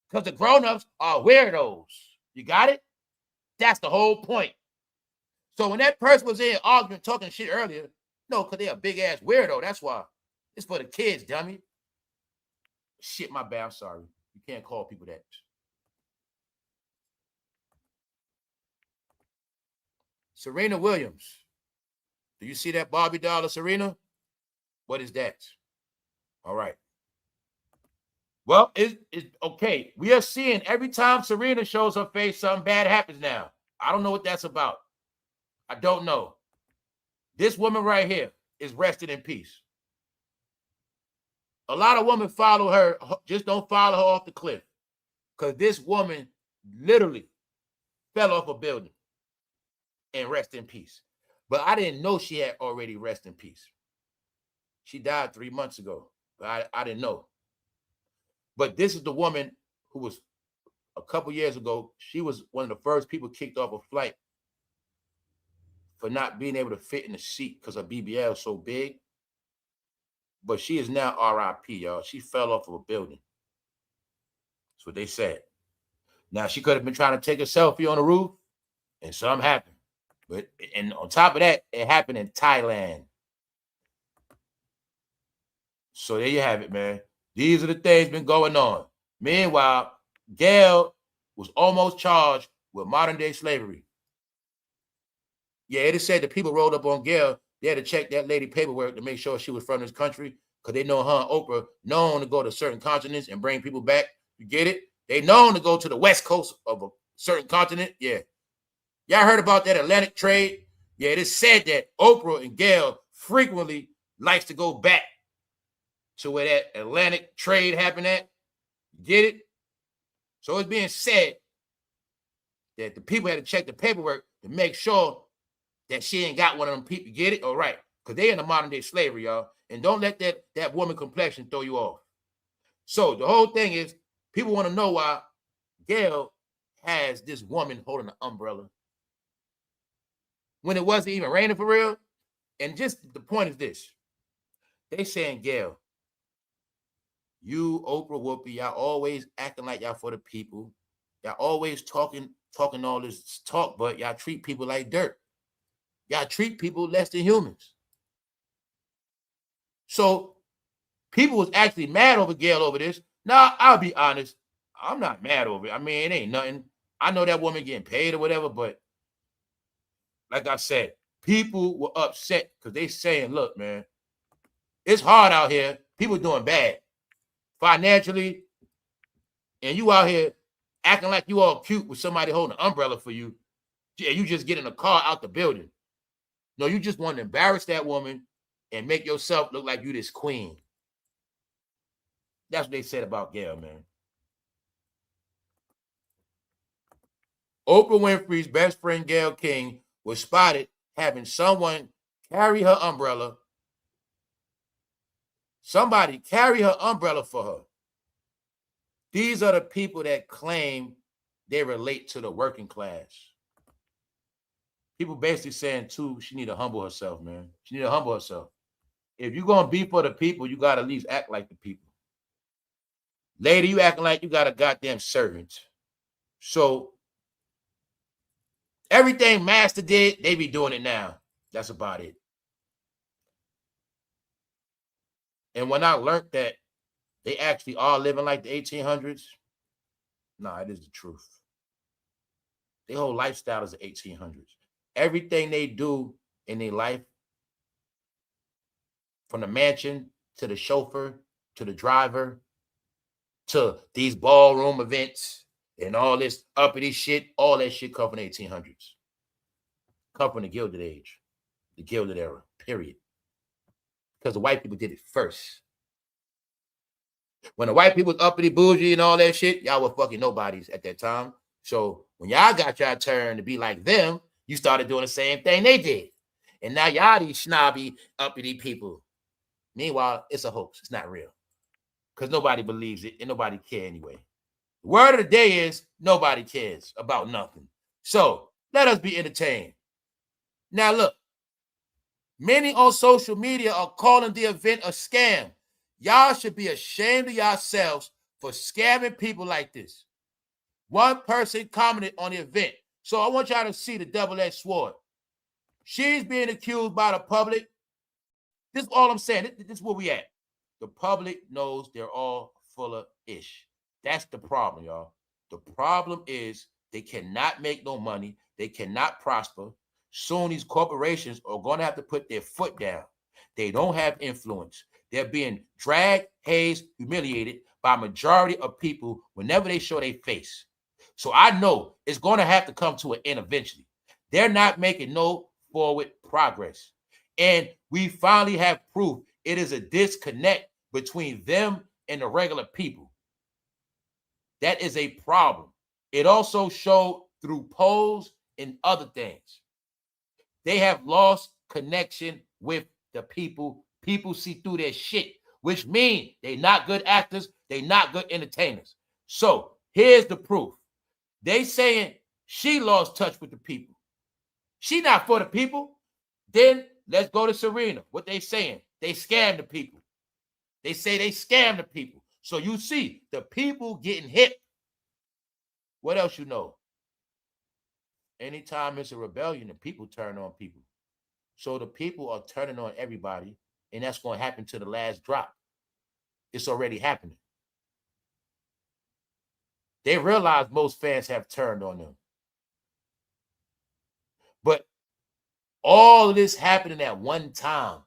because the grown-ups are weirdos. You got it? That's the whole point. So when that person was in argument talking shit earlier, no, because they're a big-ass weirdo. That's why. It's for the kids, dummy. Shit, my bad. I'm sorry. You can't call people that. Serena Williams. Do you see that Barbie doll of Serena? What is that? All right. Well, it's okay. We are seeing every time Serena shows her face, something bad happens now. I don't know what that's about. I don't know. This woman right here is resting in peace. A lot of women follow her. Just don't follow her off the cliff. Because this woman literally fell off a building and rest in peace. But I didn't know she had already rest in peace. She died 3 months ago. But I didn't know. But this is the woman who was a couple years ago. She was one of the first people kicked off a flight for not being able to fit in the seat because her BBL is so big. But she is now RIP, y'all. She fell off of a building. That's what they said. Now, she could have been trying to take a selfie on the roof, and something happened. And on top of that, it happened in Thailand. So there you have it, man. These are the things been going on. Meanwhile, Gayle was almost charged with modern-day slavery. Yeah, it is said that people rolled up on Gayle. They had to check that lady paperwork to make sure she was from this country because they know her and Oprah known to go to certain continents and bring people back. You get it? They known to go to the west coast of a certain continent. Yeah. Y'all heard about that Atlantic trade? Yeah, it is said that Oprah and Gayle frequently likes to go back to where that Atlantic trade happened at. You get it? So it's being said that the people had to check the paperwork to make sure that she ain't got one of them people. Get it? All right. Because they in the modern day slavery, y'all. And don't let that woman complexion throw you off. So the whole thing is, people want to know why Gayle has this woman holding an umbrella when it wasn't even raining for real. And just the point is this. They saying, Gayle, you, Oprah, Whoopi, y'all always acting like y'all for the people. Y'all always talking all this talk, but y'all treat people like dirt. Y'all treat people less than humans. So people was actually mad over Gayle over this. Now, I'll be honest. I'm not mad over it. I mean, it ain't nothing. I know that woman getting paid or whatever, but like I said, people were upset because they saying, look, man, it's hard out here. People doing bad financially, and you out here acting like you all cute with somebody holding an umbrella for you. Yeah, you just get in a car out the building. No, you just want to embarrass that woman and make yourself look like you this queen. That's what they said about Gayle, man. Oprah Winfrey's best friend, Gayle King, was spotted having someone carry her umbrella. Somebody carry her umbrella for her. These are the people that claim they relate to the working class. People basically saying, too, she need to humble herself, man. She need to humble herself. If you're going to be for the people, you got to at least act like the people. Lady, you acting like you got a goddamn servant. So everything Master did, they be doing it now. That's about it. And when I learned that they actually are living like the 1800s, nah, it is the truth. Their whole lifestyle is the 1800s. Everything they do in their life, from the mansion to the chauffeur to the driver to these ballroom events and all this uppity shit, all that shit come from the 1800s. Come from the Gilded Age, the Gilded Era, period. Because the white people did it first. When the white people was uppity, bougie, and all that shit, y'all were fucking nobodies at that time. So when y'all got y'all turn to be like them, you started doing the same thing they did. And now y'all these snobby, uppity people. Meanwhile, it's a hoax. It's not real. Because nobody believes it and nobody cares anyway. The word of the day is nobody cares about nothing. So let us be entertained. Now look, Many on social media are calling the event a scam. Y'all should be ashamed of yourselves for scamming people like this. One person commented on the event. So I want y'all to see the double-edged sword. She's being accused by the public. This is all I'm saying. This is where we at. The public knows they're all full of ish. That's the problem, y'all. The problem is they cannot make no money. They cannot prosper. Soon these corporations are going to have to put their foot down. They don't have influence. They're being dragged, hazed, humiliated by a majority of people whenever they show their face. So I know it's going to have to come to an end eventually. They're not making no forward progress. And we finally have proof it is a disconnect between them and the regular people. That is a problem. It also showed through polls and other things. They have lost connection with the people. People see through their shit, which means they're not good actors. They're not good entertainers. So here's the proof. They saying she lost touch with the people. She not for the people. Then let's go to Serena. What they saying? They scam the people. They say they scam the people. So you see the people getting hit. What else you know? Anytime it's a rebellion, the people turn on people. So the people are turning on everybody, and that's going to happen to the last drop. It's already happening. They realize most fans have turned on them. But all of this happening at one time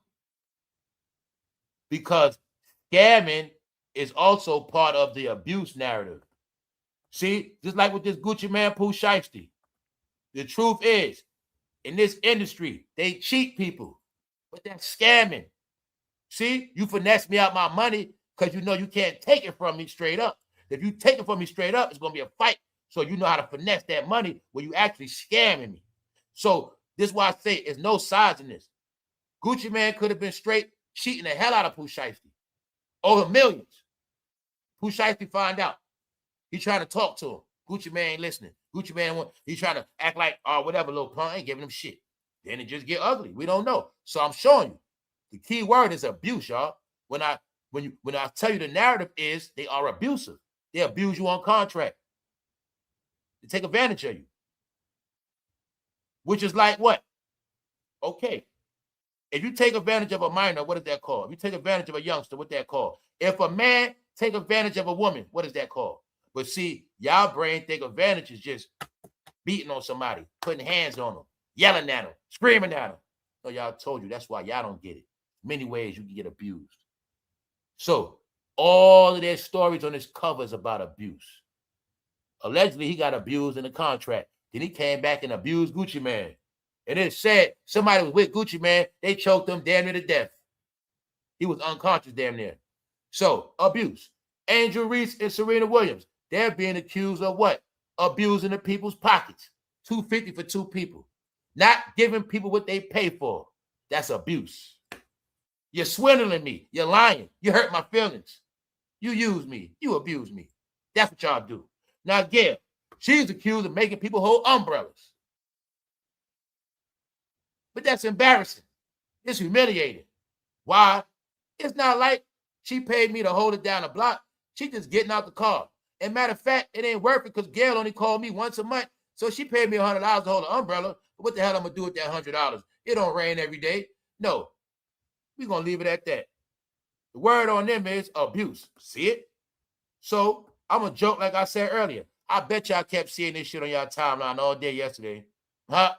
because scamming is also part of the abuse narrative. See, just like with this guccimane POOH SHIESTY. The truth is, in this industry, they cheat people, but that's scamming. See, you finesse me out my money because you know you can't take it from me straight up. If you take it from me straight up, it's going to be a fight. So you know how to finesse that money when you actually scamming me. So this is why I say there's no sides in this. Guccimane could have been straight cheating the hell out of POOH SHIESTY. Over millions. POOH SHIESTY find out. He trying to talk to him. Guccimane ain't listening. Guccimane, he trying to act like, whatever, little punk, ain't giving him shit. Then it just get ugly. We don't know. So I'm showing you. The key word is abuse, y'all. When I tell you the narrative is they are abusive. They abuse you on contract. They take advantage of you. Which is like what? Okay. If you take advantage of a minor, what is that called? If you take advantage of a youngster, what that called? If a man take advantage of a woman, what is that called? But see, y'all brain think advantage is just beating on somebody, putting hands on them, yelling at them, screaming at them. So y'all told you that's why y'all don't get it. Many ways you can get abused. So all of their stories on this cover is about abuse. Allegedly, he got abused in the contract. Then he came back and abused Guccimane. And it said somebody was with Guccimane, they choked him damn near to death. He was unconscious damn near. So, abuse. Angel Reese and Serena Williams, they're being accused of what? Abusing the people's pockets. $250 for two people. Not giving people what they pay for. That's abuse. You're swindling me. You're lying. You hurt my feelings. You use me. You abuse me. That's what y'all do. Now, Gayle, she's accused of making people hold umbrellas. But that's embarrassing. It's humiliating. Why? It's not like she paid me to hold it down the block. She just getting out the car. And matter of fact, it ain't worth it because Gayle only called me once a month. So she paid me $100 to hold an umbrella. But what the hell I'm going to do with that $100? It don't rain every day. No. We're going to leave it at that. The word on them is abuse. See it? So I'm going to joke like I said earlier. I bet y'all kept seeing this shit on y'all timeline all day yesterday. Huh?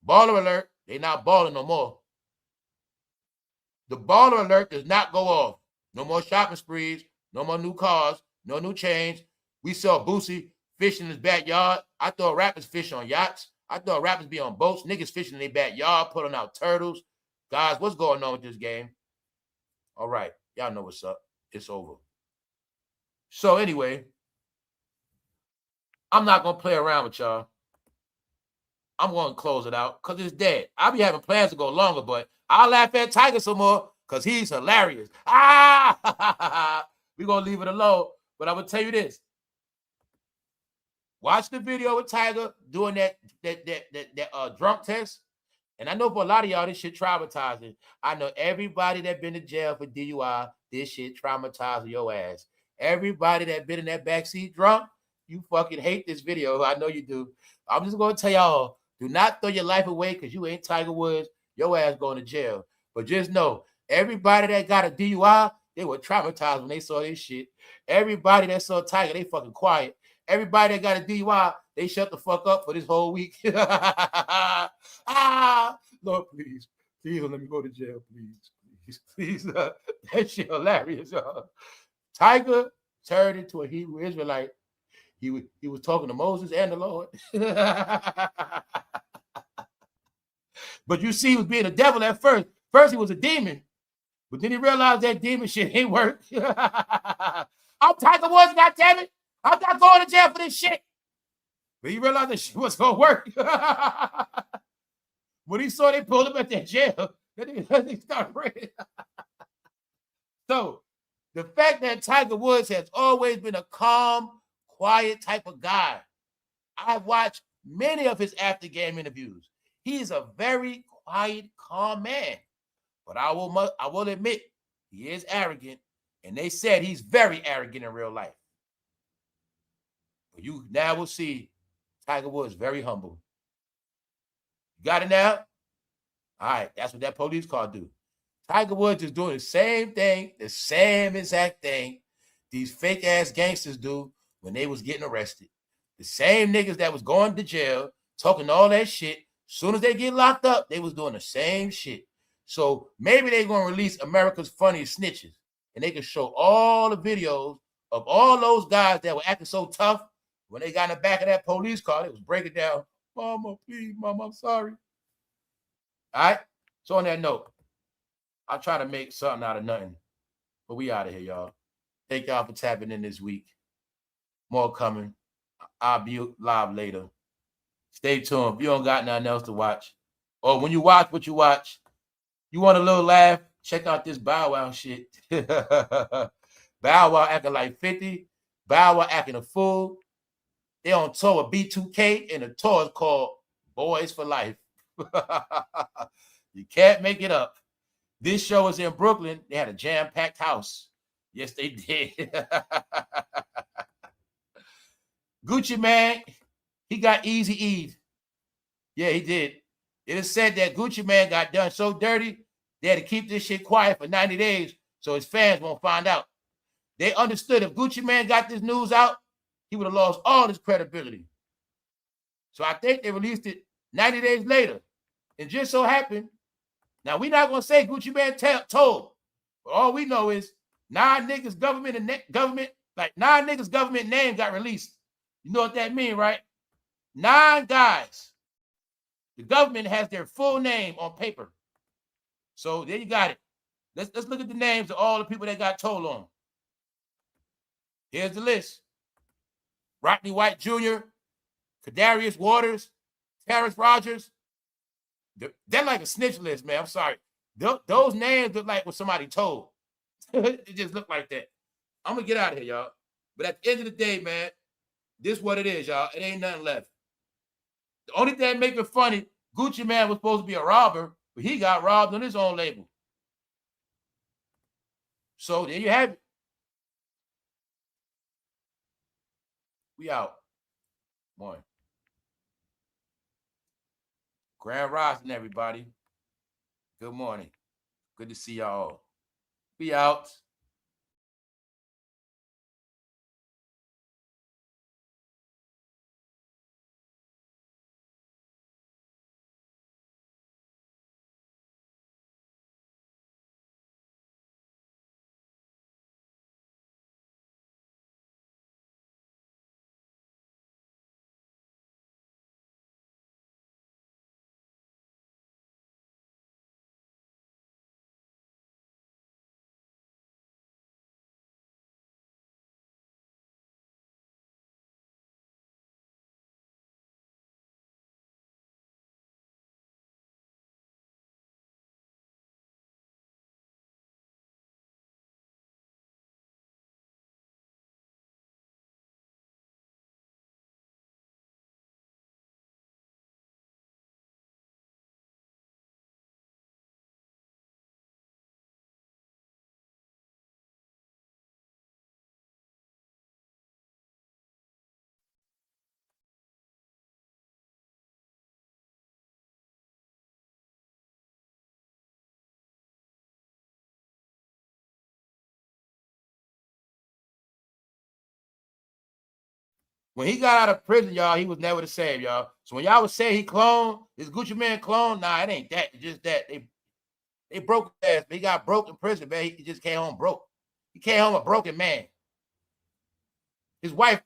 Baller alert. They not balling no more. The baller alert does not go off. No more shopping sprees. No more new cars. No new chains. We saw Boosie fishing in his backyard. I thought rappers fish on yachts. I thought rappers be on boats. Niggas fishing in their backyard, pulling out turtles. Guys, what's going on with this game? All right. Y'all know what's up. It's over. So anyway, I'm not going to play around with y'all. I'm going to close it out because it's dead. I'll be having plans to go longer, but I'll laugh at Tiger some more because he's hilarious. We're going to leave it alone. But I'm going to tell you this. Watch the video with Tiger doing that drunk test. And I know for a lot of y'all, this shit traumatizing. I know everybody that been to jail for DUI, this shit traumatizing your ass. Everybody that been in that backseat drunk, you fucking hate this video. I know you do. I'm just gonna tell y'all, do not throw your life away because you ain't Tiger Woods. Your ass going to jail. But just know, everybody that got a DUI, they were traumatized when they saw this shit. Everybody that saw Tiger, they fucking quiet. Everybody that got a DUI, they shut the fuck up for this whole week. Lord, please don't let me go to jail, please. That shit hilarious, y'all. Tiger turned into a Hebrew Israelite. He was talking to Moses and the Lord. But you see, he was being a devil at first. First, he was a demon. But then he realized that demon shit ain't work. I'm Tiger Woods, goddammit. I'm not going to jail for this shit. But he realized that shit was going to work. When he saw they pulled him at that jail, they started praying. So, the fact that Tiger Woods has always been a calm, quiet type of guy. I've watched many of his after-game interviews. He is a very quiet, calm man. But I will admit, he is arrogant. And they said he's very arrogant in real life. But you now will see Tiger Woods very humble. You got it now? All right, that's what that police car do. Tiger Woods is doing the same thing, the same exact thing these fake-ass gangsters do when they was getting arrested. The same niggas that was going to jail, talking all that shit, soon as they get locked up, they was doing the same shit. So maybe they're going to release America's Funniest Snitches, and they can show all the videos of all those guys that were acting so tough. When they got in the back of that police car, they was breaking down, Mama, please, Mama, I'm sorry. All right? So on that note, I'll try to make something out of nothing. But we out of here, y'all. Thank y'all for tapping in this week. More coming. I'll be live later. Stay tuned. If you don't got nothing else to watch, or when you watch what you watch, you want a little laugh, check out this Bow Wow shit. Bow Wow acting like 50. Bow Wow acting a fool. They on tour with B2K, and the tour is called Boys for Life. You can't make it up. This show is in Brooklyn. They had a jam-packed house. Yes, they did. Guccimane, he got easy-E'd. Yeah, he did. It is said that Guccimane got done so dirty, they had to keep this shit quiet for 90 days so his fans won't find out. They understood if Guccimane got this news out, he would have lost all his credibility. So I think they released it 90 days later. And just so happened, now we're not going to say Guccimane told, but all we know is 9 niggas government name got released. You know what that means, right? 9 guys. The government has their full name on paper. So there you got it. Let's look at the names of all the people that got told on. Here's the list. Rodney White Jr., Kadarius Waters, Terrence Rogers. They're like a snitch list, man. I'm sorry. Those names look like what somebody told. It just looked like that. I'm going to get out of here, y'all. But at the end of the day, man, this is what it is, y'all. It ain't nothing left. The only thing that make it funny, Guccimane was supposed to be a robber, but he got robbed on his own label. So there you have it. We out. Morning. Grand Rising, everybody. Good morning. Good to see y'all. We out. When he got out of prison, y'all, he was never the same, y'all. So when y'all would say he cloned, his Guccimane clone, nah, it ain't that. It's just that they broke his ass. He got broke in prison, man. He just came home broke. He came home a broken man. His wife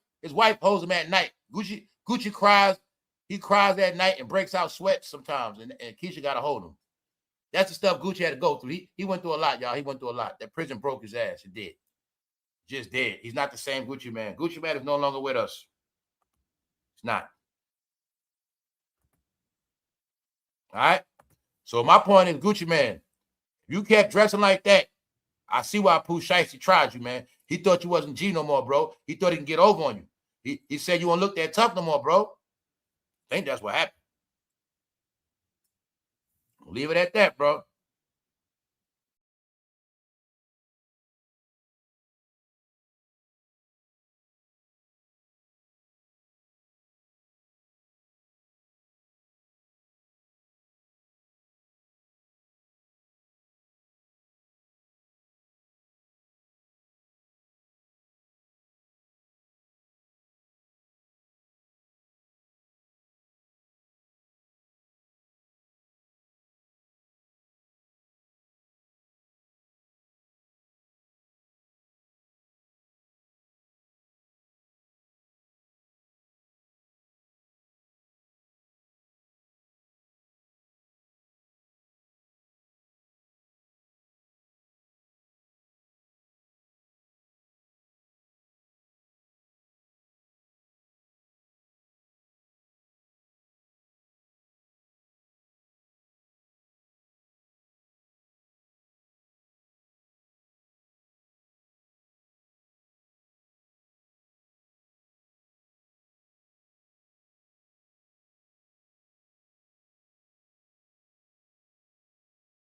holds him at night. Gucci cries. He cries at night and breaks out sweat sometimes. And Keisha got to hold him. That's the stuff Gucci had to go through. He went through a lot, y'all. He went through a lot. That prison broke his ass. It did. Just did. He's not the same Guccimane. Guccimane is no longer with us. It's not. All right? So my point is, Guccimane, if you kept dressing like that, I see why POOH SHIESTY tried you, man. He thought you wasn't G no more, bro. He thought he can get over on you. He said you won't look that tough no more, bro. I think that's what happened. Leave it at that, bro.